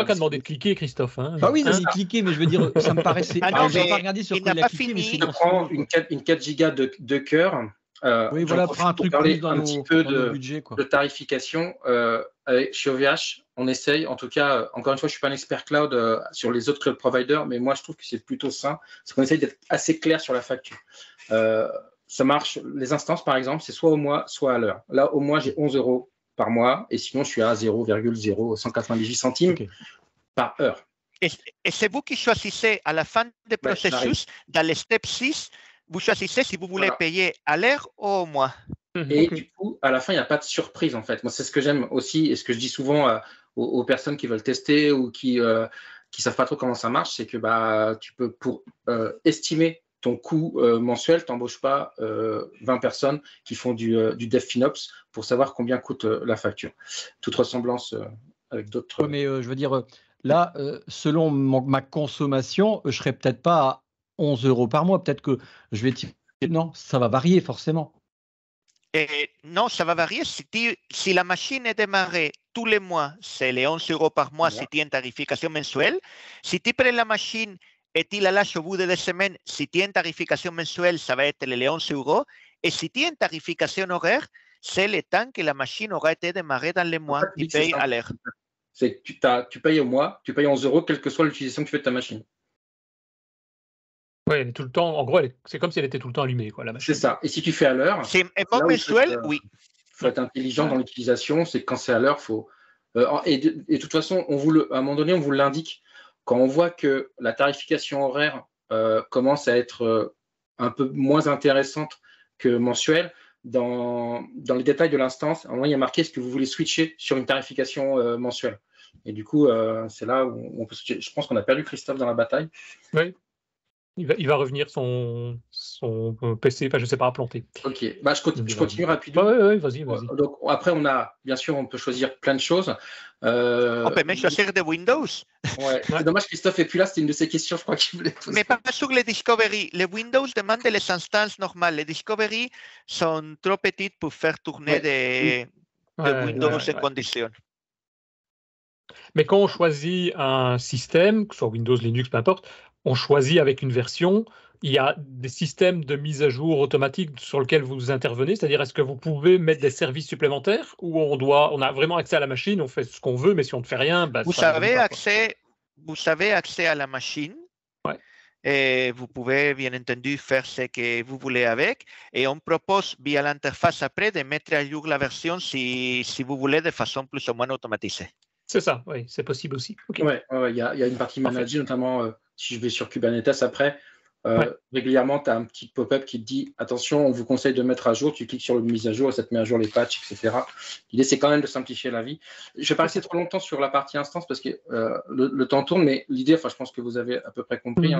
S1: qui as demandé de cliquer, Christophe. Hein.
S4: Ah oui, vas-y, cliquer, mais je veux dire, ça me paraissait.
S2: Non,
S4: je n'ai pas regardé sur quoi il a cliqué, mais c'est
S3: je prends une 4 Go de cœur.
S4: Oui, voilà, prends un truc
S3: parler
S4: plus dans
S3: un petit peu de
S4: budget, quoi.
S3: De tarification. Chez OVH, on essaye, en tout cas, encore une fois, je ne suis pas un expert cloud sur les autres cloud providers, mais moi, je trouve que c'est plutôt sain. C'est qu'on essaye d'être assez clair sur la facture. Ça marche, les instances, par exemple, c'est soit au mois, soit à l'heure. Là, au mois, j'ai 11 € par mois, et sinon, je suis à 0,0198 centimes par heure.
S2: Et c'est vous qui choisissez à la fin du processus, dans le step 6, vous choisissez si vous voulez payer à l'heure ou au mois.
S3: Et du coup, à la fin, il n'y a pas de surprise, en fait. Moi, c'est ce que j'aime aussi et ce que je dis souvent aux personnes qui veulent tester ou qui ne savent pas trop comment ça marche, c'est que tu peux, pour estimer ton coût mensuel, tu n'embauches pas 20 personnes qui font du DevFinOps pour savoir combien coûte la facture. Toute ressemblance avec d'autres…
S4: Mais je veux dire, là, selon ma consommation, je ne serais peut-être pas à 11 € par mois. Peut-être que je vais… Non, ça va varier forcément.
S2: Non, ça va varier. Si la machine est démarrée tous les mois, c'est les 11 € par mois si tu as une tarification mensuelle. Si tu prends la machine et tu la lâches au bout de 2 semaines, si tu as une tarification mensuelle, ça va être les 11 €. Et si tu as une tarification horaire, c'est le temps que la machine aura été démarrée dans les mois. Tu payes à l'heure.
S3: Tu payes au mois, tu payes 11 €, quelle que soit l'utilisation que tu fais de ta machine.
S1: Oui, elle est tout le temps. En gros, c'est comme si elle était tout le temps allumée, quoi, la machine.
S3: C'est ça. Et si tu fais à l'heure,
S2: c'est mensuel, oui.
S3: Il faut être intelligent dans l'utilisation. C'est que quand c'est à l'heure, faut. Et de toute façon, à un moment donné, on vous l'indique. Quand on voit que la tarification horaire commence à être un peu moins intéressante que mensuelle, dans les détails de l'instance, à un moment, il y a marqué est-ce que vous voulez switcher sur une tarification mensuelle. Et du coup, c'est là où on peut switcher. Je pense qu'on a perdu Christophe dans la bataille.
S1: Oui. Il va revenir son PC, enfin je ne sais pas, à planter.
S3: Ok, je continue rapidement.
S1: Oui, vas-y.
S3: Donc après, bien sûr, on peut choisir plein de choses.
S2: On peut même choisir de Windows.
S3: Ouais. C'est dommage, Christophe n'est plus là, c'était une de ses questions, je crois qu'il voulait poser.
S2: Mais pas sur les Discovery. Les Windows demandent les instances normales. Les Discovery sont trop petites pour faire tourner des Windows en conditions.
S1: Mais quand on choisit un système, que ce soit Windows, Linux, peu importe, on choisit avec une version, il y a des systèmes de mise à jour automatique sur lesquels vous intervenez, c'est-à-dire est-ce que vous pouvez mettre des services supplémentaires ou on a vraiment accès à la machine, on fait ce qu'on veut, mais si on ne fait rien…
S2: vous avez accès à la machine et vous pouvez bien entendu faire ce que vous voulez avec et on propose via l'interface après de mettre à jour la version si vous voulez de façon plus ou moins automatisée.
S1: C'est ça, oui, c'est possible aussi.
S3: Okay. Il y a une partie manager, notamment si je vais sur Kubernetes après, régulièrement, tu as un petit pop-up qui te dit attention, on vous conseille de mettre à jour, tu cliques sur le mise à jour et ça te met à jour les patchs, etc. L'idée, c'est quand même de simplifier la vie. Je vais pas rester trop longtemps sur la partie instance parce que le temps tourne, mais l'idée, je pense que vous avez à peu près compris.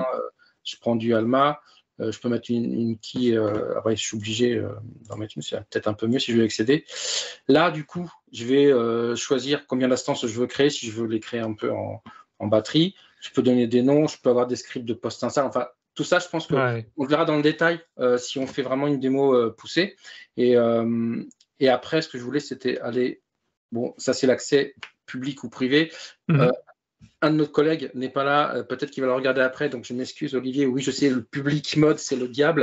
S3: Je prends du Alma. Je peux mettre une key, après je suis obligé d'en mettre une, c'est peut-être un peu mieux si je veux accéder. Là, du coup, je vais choisir combien d'instances je veux créer, si je veux les créer un peu en batterie. Je peux donner des noms, je peux avoir des scripts de post-install. Enfin, tout ça, je pense qu'on verra dans le détail si on fait vraiment une démo poussée. Et après, ce que je voulais, c'était aller… Bon, ça, c'est l'accès public ou privé. Un de nos collègues n'est pas là, peut-être qu'il va le regarder après, donc je m'excuse Olivier. Oui, je sais, le public mode, c'est le diable.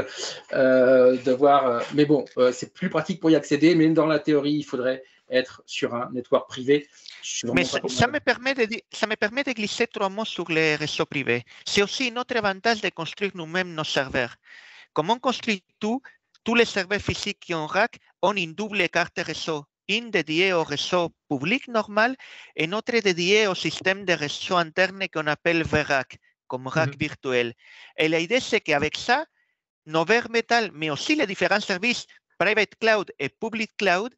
S3: Mais bon, c'est plus pratique pour y accéder, mais dans la théorie, il faudrait être sur un network privé.
S2: Mais ça me permet de glisser 3 mots sur les réseaux privés. C'est aussi notre avantage de construire nous-mêmes nos serveurs. Comme on construit tout, tous les serveurs physiques qui ont rack ont une double carte réseau. Une dédiée au réseau public normal et une autre dédiée au système de réseau interne qu'on appelle VRAC, comme rack virtuel. Et l'idée, c'est qu'avec ça, nos bare metal, mais aussi les différents services private cloud et public cloud,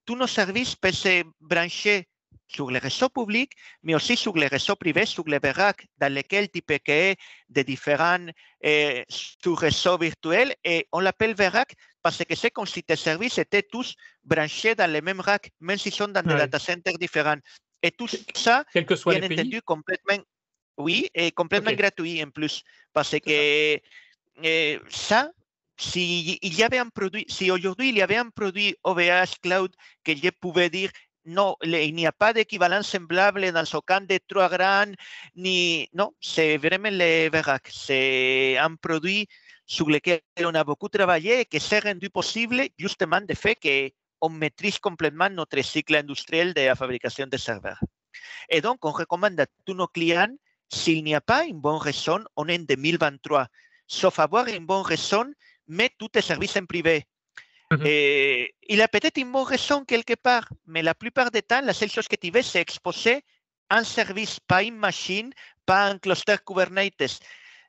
S2: tous nos services peuvent se brancher sur les réseaux publics, mais aussi sur les réseaux privés, sur les VRAC, dans lesquels tu peux créer des différents sous-réseaux virtuels. Et on l'appelle VRAC parce que c'est comme si tes services étaient tous branchés dans les mêmes racks, même s'ils sont dans des data centers différents. Et tout ça,
S1: quel que soit
S2: bien
S1: les
S2: entendu,
S1: pays.
S2: complètement, oui, et complètement gratuit en plus. Parce que ça, si aujourd'hui il y avait un produit OVH Cloud que je pouvais dire non, il n'y a pas d'équivalent semblable dans ce cas de 3 grands, non, c'est vraiment le VRAC. C'est un produit sur lequel on a beaucoup travaillé et qui s'est rendu possible justement du fait qu'on maîtrise complètement notre cycle industriel de la fabrication de serveurs. Et donc, on recommande à tous nos clients, s'il n'y a pas une bonne raison, on est en 2023, sauf avoir une bonne raison, mets tous tes services en privé. Et il a peut-être une bonne raison quelque part, mais la plupart du temps, la seule chose que tu veux, c'est exposer un service, pas une machine, pas un cluster Kubernetes.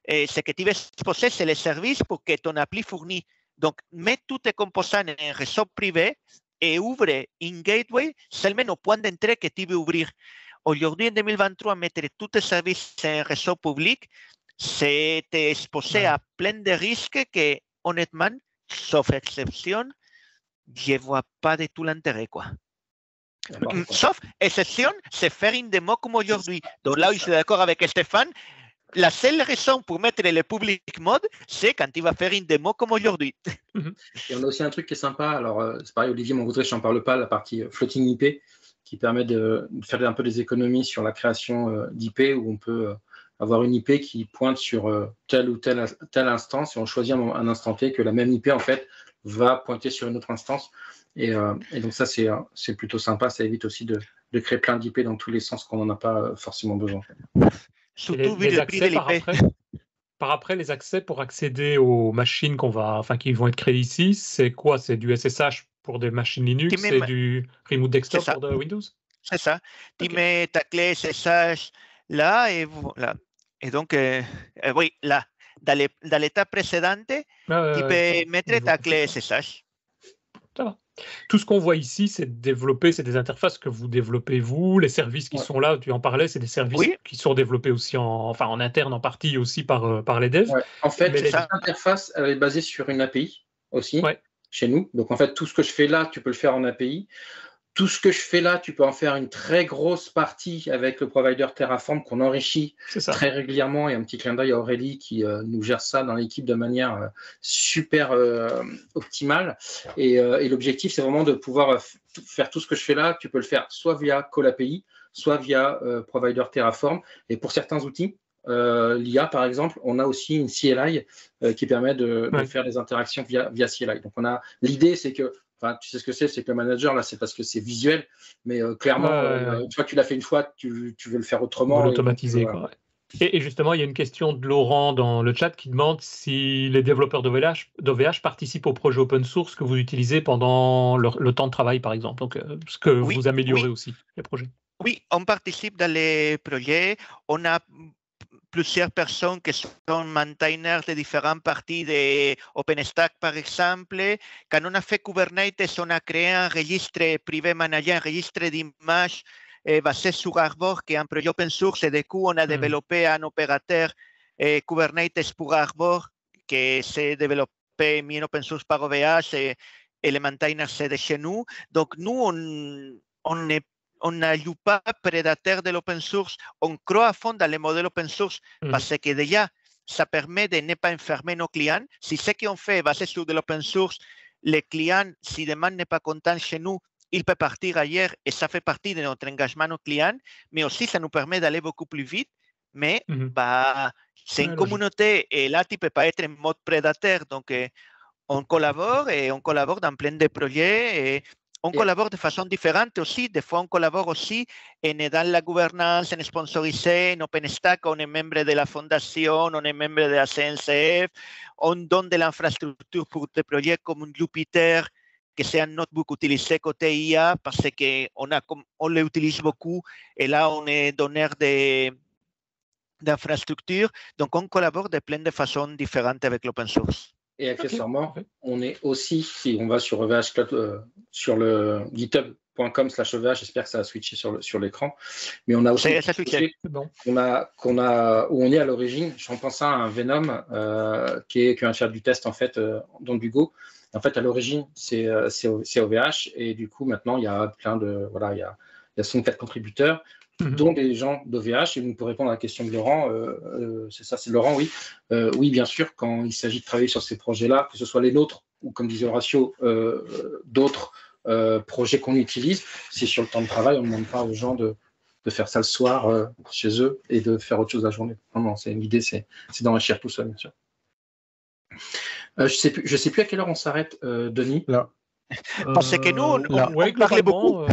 S2: Ce que tu veux exposer, c'est les services pour que ton appli fournit. Donc, mets tous tes composants en un réseau privé et ouvre une gateway seulement au point d'entrée que tu veux ouvrir. Aujourd'hui, en 2023, mettre tous tes services en un réseau public, c'est exposer à plein de risques que, honnêtement, sauf exception, je ne vois pas du tout l'intérêt, quoi. Sauf exception, c'est faire une démo comme aujourd'hui. Donc là, je suis d'accord avec Stéphane. La seule raison pour mettre le public mode, c'est quand il va faire une démo comme aujourd'hui.
S3: Et on a aussi un truc qui est sympa. Alors, c'est pareil, Olivier m'en voudrait, je n'en parle pas, la partie floating IP, qui permet de faire un peu des économies sur la création d'IP, où on peut avoir une IP qui pointe sur telle ou telle instance, et on choisit un instant T que la même IP, en fait, va pointer sur une autre instance. Et donc ça, c'est plutôt sympa. Ça évite aussi de créer plein d'IP dans tous les sens qu'on n'en a pas forcément besoin.
S2: Surtout vu le prix de l'IP.
S1: Par après, les accès pour accéder aux machines qui vont être créées ici, c'est quoi? C'est du SSH pour des machines Linux, c'est du Remote Desktop pour de Windows?
S2: C'est ça. Tu mets ta clé SSH là et voilà. Et donc, oui, là, dans l'étape précédente, tu peux mettre ta clé SSH.
S1: Ça va. Tout ce qu'on voit ici, c'est développé, c'est des interfaces que vous développez vous, les services qui sont là, tu en parlais, c'est des services qui sont développés aussi en interne en partie aussi par les devs.
S3: Ouais. En fait, l'interface est basée sur une API aussi chez nous. Donc en fait, tout ce que je fais là, tu peux le faire en API. Tout ce que je fais là, tu peux en faire une très grosse partie avec le provider Terraform qu'on enrichit très régulièrement. Et un petit clin d'œil à Aurélie qui nous gère ça dans l'équipe de manière super optimale. Et l'objectif, c'est vraiment de pouvoir faire tout ce que je fais là. Tu peux le faire soit via Call API, soit via provider Terraform. Et pour certains outils, l'IA par exemple, on a aussi une CLI qui permet de faire des interactions via CLI. Donc l'idée, c'est que tu sais ce que c'est que le manager, là, c'est parce que c'est visuel, mais clairement, une fois que tu l'as fait une fois, tu veux le faire autrement.
S1: L'automatiser, quoi. Et justement, il y a une question de Laurent dans le chat qui demande si les développeurs d'OVH participent au projet open source que vous utilisez pendant le temps de travail, par exemple. Donc, ce que vous améliorez aussi, les projets.
S2: Oui, on participe dans les projets. On a plusieurs personnes qui sont maintainers de différentes parties de OpenStack, par exemple. Quand on a fait Kubernetes, on a créé un registre privé managé, un registre d'images basé sur Arbor, qui est un projet open source. Et du coup, on a développé un opérateur Kubernetes pour Arbor, qui s'est développé mis en open source par OVH, et les maintainers, c'est de chez nous. Donc, nous, on n'a pas prédateur de l'open source, on croit à fond dans les modèles open source parce que déjà, ça permet de ne pas enfermer nos clients. Si ce qu'on fait est basé sur de l'open source, les clients, si demain n'est pas content chez nous, il peut partir ailleurs et ça fait partie de notre engagement au client, mais aussi ça nous permet d'aller beaucoup plus vite. Mais c'est une communauté et là, tu ne peux pas être en mode prédateur. Donc, on collabore dans plein de projets et on collabore de façon différente aussi. Des fois, on collabore aussi dans la gouvernance, en sponsorisé, en OpenStack, on est membre de la fondation, on est membre de la CNCF, on donne de l'infrastructure pour des projets comme Jupyter, que c'est un notebook utilisé côté IA parce qu'on l'utilise beaucoup et là, on est donneur d'infrastructures. Donc, on collabore de plein de façons différentes avec l'open source.
S3: Et accessoirement, on est aussi, si on va sur OVH Cloud, sur le github.com/OVH, j'espère que ça a switché sur l'écran, mais on a aussi où on est à l'origine. Je pense à un Venom qui vient faire du test en fait dans du Go. En fait, à l'origine, c'est OVH et du coup maintenant il y a plein de il y a 64 contributeurs. Dont des gens d'OVH, et pour répondre à la question de Laurent, c'est Laurent, oui. Oui, bien sûr, quand il s'agit de travailler sur ces projets-là, que ce soit les nôtres ou, comme disait Horacio, d'autres projets qu'on utilise, c'est sur le temps de travail, on ne demande pas aux gens de faire ça le soir chez eux et de faire autre chose la journée. Non, l'idée, c'est d'enrichir tout ça, bien sûr. Je sais plus à quelle heure on s'arrête, Denis.
S4: Là.
S2: Parce que nous, on parlait beaucoup.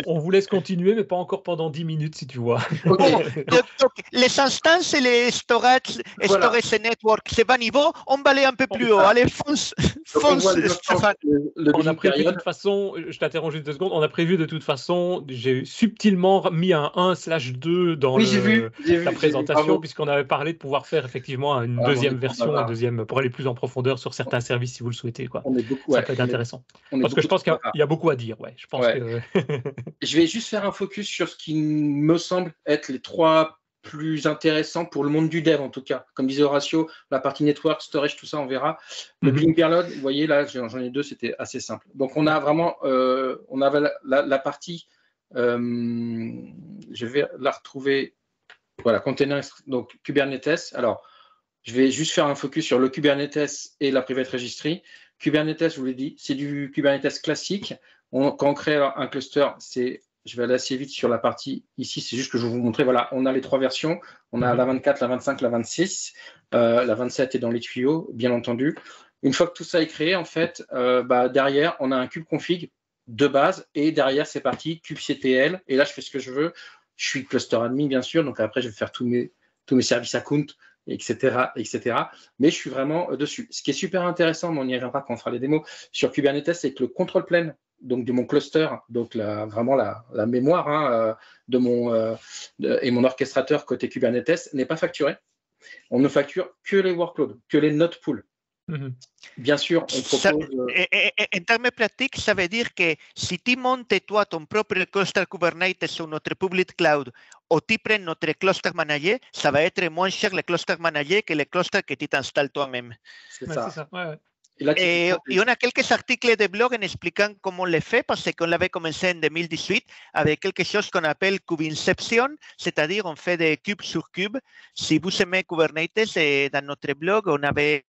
S1: On vous laisse continuer, mais pas encore pendant 10 minutes, si tu vois.
S2: Okay. Donc, les instances et les storage et network, c'est bas niveau, on va aller un peu plus haut. Allez, fonce.
S1: On a prévu de toute façon, je t'interromps juste 2 secondes, on a prévu de toute façon, j'ai subtilement mis un 1/2 dans la présentation, puisqu'on avait parlé de pouvoir faire effectivement une deuxième version, pour aller plus en profondeur sur certains services si vous le souhaitez. Quoi. Ça peut être intéressant. Parce que je pense qu'il y a beaucoup à dire. Ouais. Je pense que...
S3: Je vais juste faire un focus sur ce qui me semble être les 3 plus intéressants pour le monde du dev, en tout cas. Comme disait Horacio, la partie network, storage, tout ça, on verra. Le Blinker Load, vous voyez, là, j'en ai 2, c'était assez simple. Donc, on a vraiment on avait la partie, je vais la retrouver, voilà, container, donc Kubernetes. Alors, je vais juste faire un focus sur le Kubernetes et la Private Registry. Kubernetes, je vous l'ai dit, c'est du Kubernetes classique. Quand on crée un cluster, je vais aller assez vite sur la partie ici, c'est juste que je vais vous montrer. Voilà, on a les 3 versions. On a la 24, la 25, la 26. La 27 est dans les tuyaux, bien entendu. Une fois que tout ça est créé, en fait, derrière, on a un kubectl de base et derrière, c'est parti, kubectl. Et là, je fais ce que je veux. Je suis cluster admin, bien sûr. Donc après, je vais faire tous mes services account, etc. Mais je suis vraiment dessus. Ce qui est super intéressant, mais on y reviendra quand on fera les démos, sur Kubernetes, c'est que le control plane, donc de mon cluster, donc vraiment la mémoire de et mon orchestrateur côté Kubernetes n'est pas facturé. On ne facture que les workloads, que les node pools. Bien sûr, on propose...
S2: En termes pratiques, ça veut dire que si tu montes toi ton propre cluster Kubernetes sur notre public cloud ou tu prends notre cluster manager, ça va être moins cher le cluster manager que le cluster que tu t'installes toi-même.
S3: C'est ça.
S2: Ouais. Et on a quelques articles de blog en expliquant comment on le fait, parce qu'on l'avait commencé en 2018 avec quelque chose qu'on appelle Kubinception, c'est-à-dire on fait des cubes sur cubes. Si vous aimez Kubernetes, dans notre blog, on avait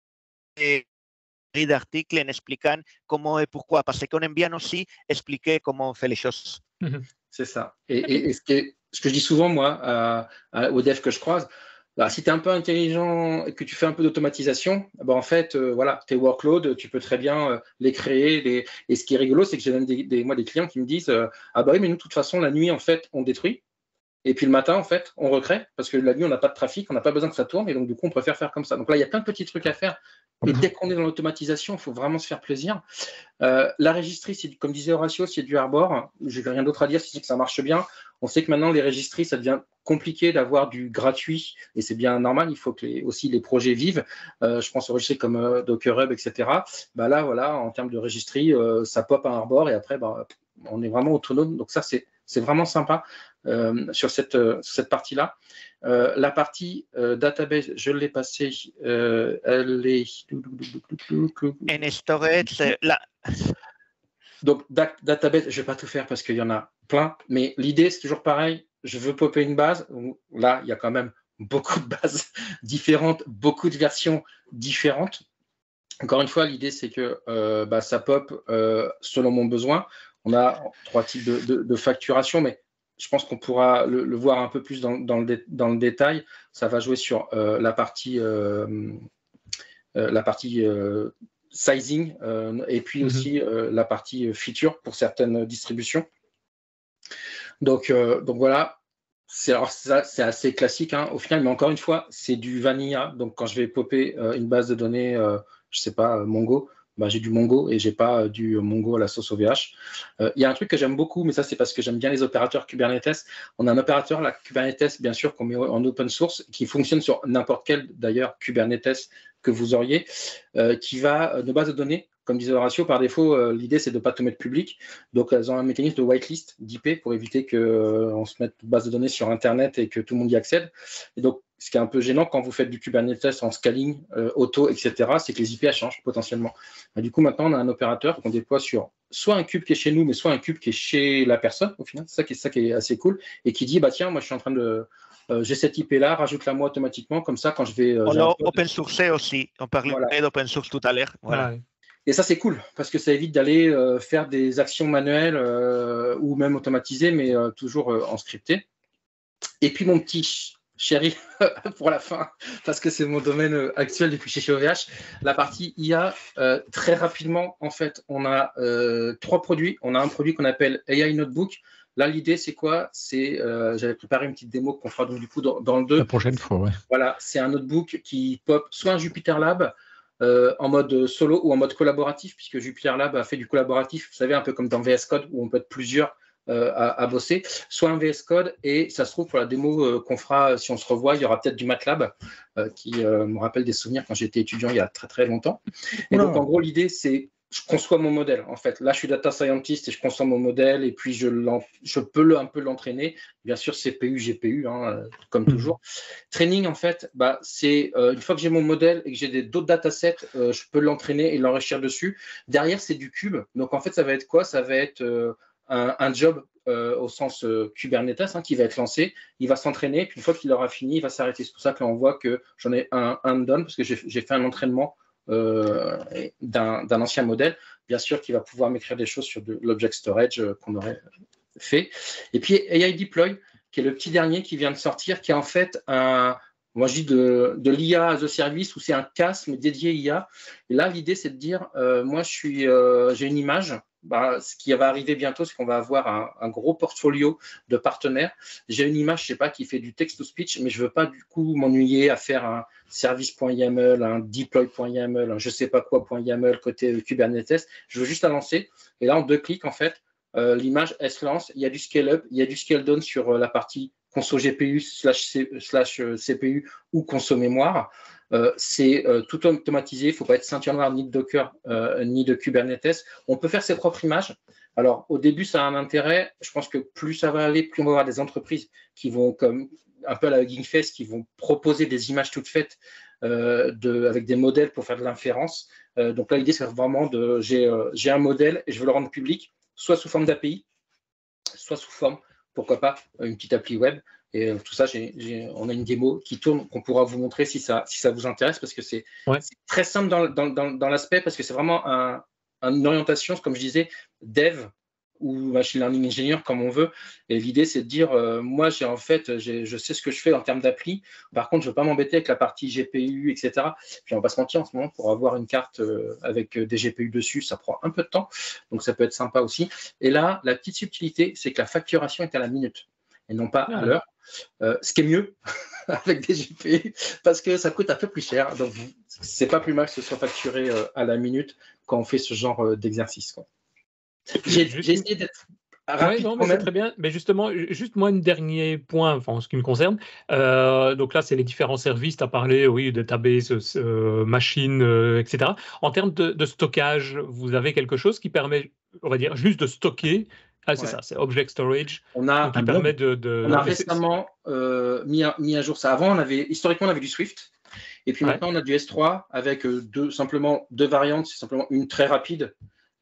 S2: d'articles en expliquant comment et pourquoi, parce qu'on aime bien aussi expliquer comment on fait les choses.
S3: C'est ça. Et ce que je dis souvent, moi, aux devs que je croise, si tu es un peu intelligent et que tu fais un peu d'automatisation, en fait, tes workloads, tu peux très bien les créer. Et ce qui est rigolo, c'est que j'ai même des clients qui me disent oui, mais nous, de toute façon, la nuit, en fait, on détruit. Et puis le matin, en fait, on recrée parce que la nuit, on n'a pas de trafic, on n'a pas besoin que ça tourne. Et donc, du coup, on préfère faire comme ça. Donc là, il y a plein de petits trucs à faire. Et dès qu'on est dans l'automatisation, il faut vraiment se faire plaisir. La registry, comme disait Horacio, c'est du Arbor. Je n'ai rien d'autre à dire, si c'est que ça marche bien. On sait que maintenant, les registries, ça devient compliqué d'avoir du gratuit. Et c'est bien normal, il faut que aussi les projets vivent. Je pense aux registries comme Docker Hub, etc. Là, voilà, en termes de registry, ça pop à Arbor et après, on est vraiment autonome. Donc ça, c'est vraiment sympa sur cette partie-là. La partie database, je l'ai passée. Elle est...
S2: En storage, là.
S3: Donc, database, je ne vais pas tout faire parce qu'il y en a plein. Mais l'idée, c'est toujours pareil. Je veux popper une base. Là, il y a quand même beaucoup de bases différentes, beaucoup de versions différentes. Encore une fois, l'idée, c'est que ça pop selon mon besoin. On a 3 types de facturation, mais je pense qu'on pourra le voir un peu plus dans le détail. Ça va jouer sur la partie sizing et puis aussi la partie feature pour certaines distributions. Donc voilà, c'est assez classique au final, mais encore une fois, c'est du vanilla. Donc quand je vais popper une base de données, je sais pas, Mongo, j'ai du Mongo et j'ai pas du Mongo à la sauce OVH. Il y a un truc que j'aime beaucoup, mais ça c'est parce que j'aime bien les opérateurs Kubernetes. On a un opérateur, la Kubernetes, bien sûr, qu'on met en open source, qui fonctionne sur n'importe quel d'ailleurs Kubernetes que vous auriez, qui va nos bases de données. Comme disait Horacio, par défaut, l'idée, c'est de ne pas tout mettre public. Donc, elles ont un mécanisme de whitelist d'IP pour éviter qu'on se mette une base de données sur Internet et que tout le monde y accède. Et donc, ce qui est un peu gênant quand vous faites du Kubernetes en scaling, auto, etc., c'est que les IP changent potentiellement. Et du coup, maintenant, on a un opérateur qu'on déploie sur soit un cube qui est chez nous, mais soit un cube qui est chez la personne, au final. C'est ça qui est assez cool. Et qui dit, tiens, moi, je suis en train de... j'ai cette IP-là, rajoute-la moi automatiquement. Comme ça, quand je vais...
S2: on l'a open sourcé aussi. On parlait d'open source tout à l'heure. Voilà.
S3: Ouais. Et ça, c'est cool, parce que ça évite d'aller faire des actions manuelles ou même automatisées, mais toujours en scripté. Et puis, mon petit chéri, pour la fin, parce que c'est mon domaine actuel depuis chez OVH, la partie IA, très rapidement, en fait, on a 3 produits. On a un produit qu'on appelle AI Notebook. Là, l'idée, c'est quoi? J'avais préparé une petite démo qu'on fera donc du coup dans le 2.
S4: La prochaine fois, ouais.
S3: Voilà, c'est un notebook qui pop soit un Jupyter Lab, en mode solo ou en mode collaboratif, puisque Jupyter Lab a fait du collaboratif, vous savez, un peu comme dans VS Code, où on peut être plusieurs à bosser, soit un VS Code, et ça se trouve pour la démo qu'on fera, si on se revoit, il y aura peut-être du MATLAB, qui me rappelle des souvenirs quand j'étais étudiant il y a très très longtemps. Et donc en gros, l'idée, c'est je conçois mon modèle, en fait. Là, je suis data scientist et je conçois mon modèle et puis je peux un peu l'entraîner. Bien sûr, CPU, GPU, comme toujours. Training, en fait, c'est une fois que j'ai mon modèle et que j'ai d'autres datasets, je peux l'entraîner et l'enrichir dessus. Derrière, c'est du cube. Donc, en fait, ça va être quoi? Ça va être un job au sens Kubernetes qui va être lancé. Il va s'entraîner. Puis, une fois qu'il aura fini, il va s'arrêter. C'est pour ça que là, on voit que j'en ai un done parce que j'ai fait un entraînement d'un ancien modèle, bien sûr, qui va pouvoir m'écrire des choses sur de l'object storage qu'on aurait fait. Et puis AI Deploy, qui est le petit dernier qui vient de sortir, qui est en fait moi je dis de l'IA as a service, où c'est un CASM dédié IA. Et là, l'idée, c'est de dire, moi, j'ai une image. Ce qui va arriver bientôt, c'est qu'on va avoir un gros portfolio de partenaires. J'ai une image, je sais pas, qui fait du text-to-speech, mais je veux pas du coup m'ennuyer à faire un service.yaml, un deploy.yaml, un je sais pas quoi.yaml côté Kubernetes. Je veux juste la lancer. Et là, en 2 clics, en fait, l'image, elle se lance. Il y a du scale-up, il y a du scale-down sur la partie conso GPU / CPU ou conso mémoire. C'est tout automatisé, il ne faut pas être ceinture noire ni de Docker ni de Kubernetes. On peut faire ses propres images. Alors, au début, ça a un intérêt. Je pense que plus ça va aller, plus on va avoir des entreprises qui vont, comme un peu à la Hugging Face, qui vont proposer des images toutes faites avec des modèles pour faire de l'inférence. Donc là, l'idée, c'est vraiment j'ai un modèle et je veux le rendre public, soit sous forme d'API, soit sous forme, pourquoi pas, une petite appli web. Et tout ça, on a une démo qui tourne, qu'on pourra vous montrer si ça vous intéresse, parce que c'est très simple dans l'aspect, parce que c'est vraiment une orientation, comme je disais, dev ou machine learning engineer, comme on veut. Et l'idée, c'est de dire, moi, je sais ce que je fais en termes d'appli. Par contre, je ne veux pas m'embêter avec la partie GPU, etc. Puis on va pas se mentir, en ce moment, pour avoir une carte avec des GPU dessus, ça prend un peu de temps. Donc, ça peut être sympa aussi. Et là, la petite subtilité, c'est que la facturation est à la minute et non pas à l'heure. Ce qui est mieux avec des GPU, parce que ça coûte un peu plus cher. Donc, c'est pas plus mal que ce soit facturé à la minute quand on fait ce genre d'exercice. J'ai essayé d'être rapide.
S1: Non, mais c'est très bien. Mais justement, juste moi, un dernier point, en ce qui me concerne. Donc là, c'est les différents services. Tu as parlé, oui, database, machine, etc. En termes de stockage, vous avez quelque chose qui permet, on va dire, juste de stocker. C'est ça, c'est Object Storage.
S3: On a
S1: récemment
S3: mis à jour ça. Avant, historiquement, on avait du Swift. Et puis maintenant, on a du S3 avec simplement deux variantes. C'est simplement une très rapide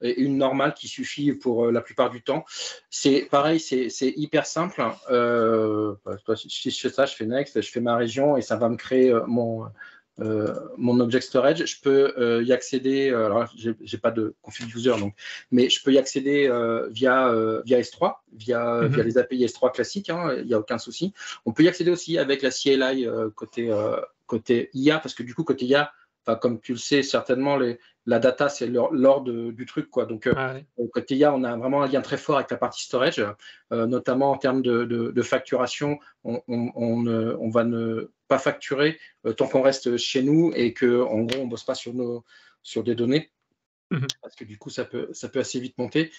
S3: et une normale qui suffit pour la plupart du temps. C'est pareil, c'est hyper simple. Si je fais ça, je fais Next, je fais ma région et ça va me créer mon object storage, je peux y accéder. Alors, j'ai pas de config user, donc, mais je peux y accéder via S3, via les API S3 classiques. Il n'y a aucun souci. On peut y accéder aussi avec la CLI côté IA, parce que du coup, côté IA, comme tu le sais certainement, la data, c'est l'or du truc, quoi. Donc, côté IA, on a vraiment un lien très fort avec la partie storage, notamment en termes de facturation. On va ne pas facturer tant qu'on reste chez nous et qu'en gros, on ne bosse pas sur des données. Parce que du coup, ça peut assez vite monter.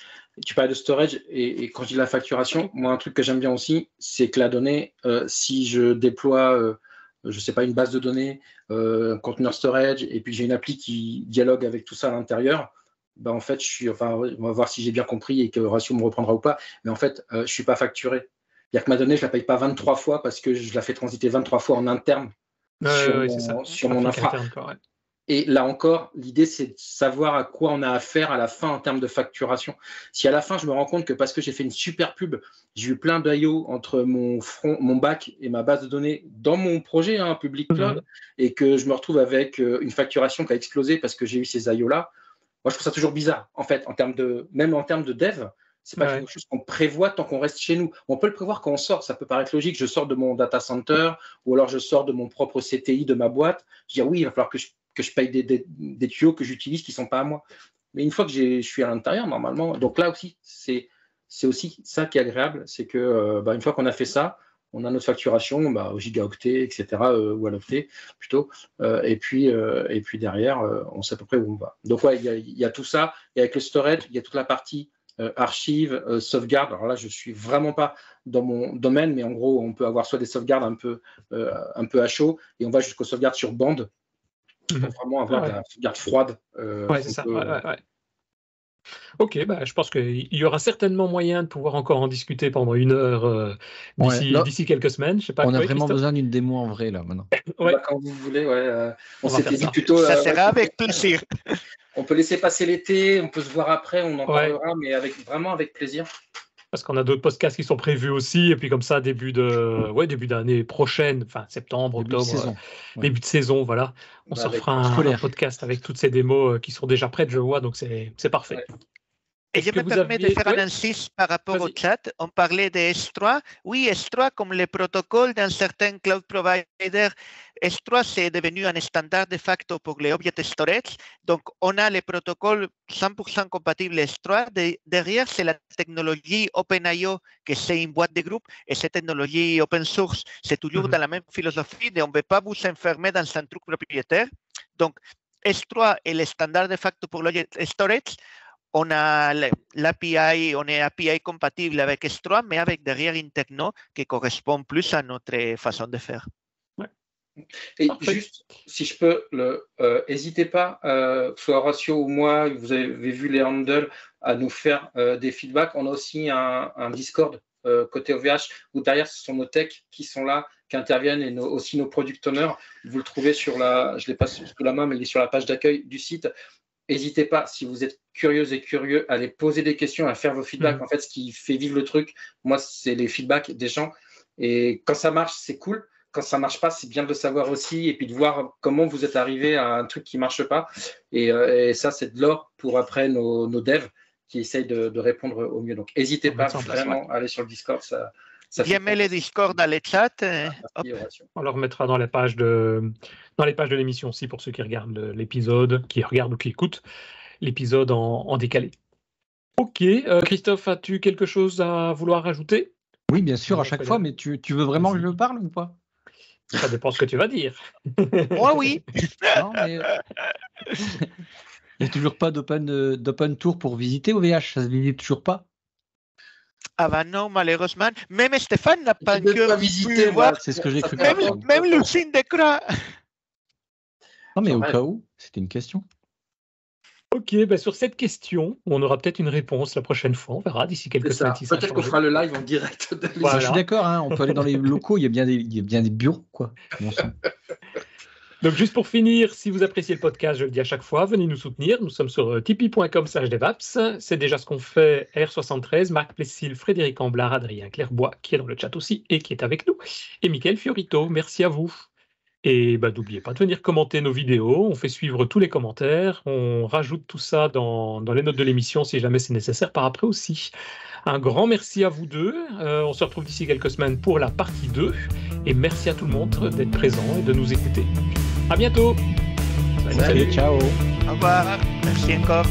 S3: Tu parlais de storage, et quand je dis la facturation, moi, un truc que j'aime bien aussi, c'est que la donnée, si je déploie je ne sais pas, une base de données, un conteneur storage, et puis j'ai une appli qui dialogue avec tout ça à l'intérieur, en fait, on va voir si j'ai bien compris et que Ratio me reprendra ou pas, mais en fait, je ne suis pas facturé. C'est-à-dire que ma donnée, je ne la paye pas 23 fois parce que je la fais transiter 23 fois en interne sur mon infra. Interne, Et là encore, l'idée, c'est de savoir à quoi on a affaire à la fin en termes de facturation. Si à la fin, je me rends compte que parce que j'ai fait une super pub, j'ai eu plein d'IO entre mon back et ma base de données dans mon projet public cloud, et que je me retrouve avec une facturation qui a explosé parce que j'ai eu ces IO-là, moi, je trouve ça toujours bizarre. En fait, même en termes de dev, c'est pas quelque chose qu'on prévoit tant qu'on reste chez nous. On peut le prévoir quand on sort. Ça peut paraître logique. Je sors de mon data center ou alors je sors de mon propre CTI de ma boîte. Je dis oui, il va falloir que je paye des tuyaux que j'utilise qui ne sont pas à moi. Mais une fois que je suis à l'intérieur, normalement, donc là aussi, c'est aussi ça qui est agréable, c'est que une fois qu'on a fait ça, on a notre facturation au gigaoctet, etc., ou à l'octet plutôt, et puis derrière, on sait à peu près où on va. Donc il y a tout ça, et avec le storage, il y a toute la partie archive, sauvegarde. Alors là, je ne suis vraiment pas dans mon domaine, mais en gros, on peut avoir soit des sauvegardes un peu à chaud, et on va jusqu'aux sauvegardes sur bande, pour vraiment avoir de la sauvegarde froide.
S1: C'est ça. Ok, je pense qu'il y aura certainement moyen de pouvoir encore en discuter pendant 1 heure d'ici quelques semaines. Je sais pas,
S4: on a vraiment besoin d'une démo en vrai là maintenant.
S3: Quand vous voulez, on s'était dit plutôt.
S2: Ça sera avec plaisir.
S3: On peut laisser passer l'été, on peut se voir après, on en parlera, mais vraiment avec plaisir.
S1: Parce qu'on a d'autres podcasts qui sont prévus aussi, et puis comme ça, début d'année prochaine, enfin septembre, octobre, début de saison, voilà. On se fera un podcast avec toutes ces démos qui sont déjà prêtes, je vois, donc c'est parfait.
S2: Et je me permets de faire un insiste par rapport au chat. On parlait de S3. Oui, S3, comme les protocoles d'un certain cloud provider, S3, c'est devenu un standard de facto pour les object storage. Donc, on a les protocoles 100% compatibles S3. Derrière, c'est la technologie OpenIO, que c'est une boîte de groupe. Et cette technologie open source, c'est toujours dans la même philosophie de on ne veut pas vous enfermer dans un truc propriétaire. Donc, S3 est le standard de facto pour l'object storage. On a l'API, on est API compatible avec S3, mais avec derrière une techno qui correspond plus à notre façon de faire.
S3: Et juste, si je peux, n'hésitez pas, soit Ratio ou moi, vous avez vu les handles, à nous faire des feedbacks. On a aussi un Discord côté OVH, où derrière, ce sont nos techs qui sont là, qui interviennent, et aussi nos product owners. Vous le trouvez je ne l'ai pas sous la main, mais il est sur la page d'accueil du site. N'hésitez pas, si vous êtes curieux et curieux, à aller poser des questions, à faire vos feedbacks. En fait, ce qui fait vivre le truc, moi, c'est les feedbacks des gens. Et quand ça marche, c'est cool. Quand ça ne marche pas, c'est bien de le savoir aussi, et puis de voir comment vous êtes arrivé à un truc qui ne marche pas. Et ça, c'est de l'or pour après nos devs qui essayent de répondre au mieux. Donc, n'hésitez pas vraiment à aller sur le Discord.
S2: Bien met le Discord dans le chat.
S1: On le remettra dans les pages de l'émission aussi pour ceux qui regardent l'épisode, qui regardent ou qui écoutent l'épisode en décalé. Ok, Christophe, as-tu quelque chose à vouloir rajouter?
S4: Oui, bien sûr, à chaque fois, mais tu veux vraiment que je parle ou pas?
S1: Ça dépend ce que tu vas dire.
S2: Moi, oui.
S4: Non, mais il n'y a toujours pas d'open tour pour visiter OVH, ça se visite toujours pas?
S2: Ah ben non, malheureusement. Même Stéphane n'a pas encore visité.
S4: C'est ce que j'ai cru.
S2: Même Lucine de Croix.
S4: Non, mais au cas où, c'était une question.
S1: Ok, sur cette question, on aura peut-être une réponse la prochaine fois. On verra d'ici quelques semaines.
S3: Peut-être qu'on fera le live en direct.
S4: Voilà. Je suis d'accord, on peut aller dans les locaux, il y a bien des bureaux, quoi. Bon sang.
S1: Donc, juste pour finir, si vous appréciez le podcast, je le dis à chaque fois, venez nous soutenir. Nous sommes sur tipeee.com/devaps. C'est déjà ce qu'on fait R73, Marc Plessil, Frédéric Amblard, Adrien Clairbois, qui est dans le chat aussi et qui est avec nous, et Mickaël Fiorito. Merci à vous. Et n'oubliez pas de venir commenter nos vidéos. On fait suivre tous les commentaires. On rajoute tout ça dans les notes de l'émission si jamais c'est nécessaire par après aussi. Un grand merci à vous deux. On se retrouve d'ici quelques semaines pour la partie 2. Et merci à tout le monde d'être présent et de nous écouter. À bientôt.
S4: Salut, ciao.
S2: Au revoir. Merci encore.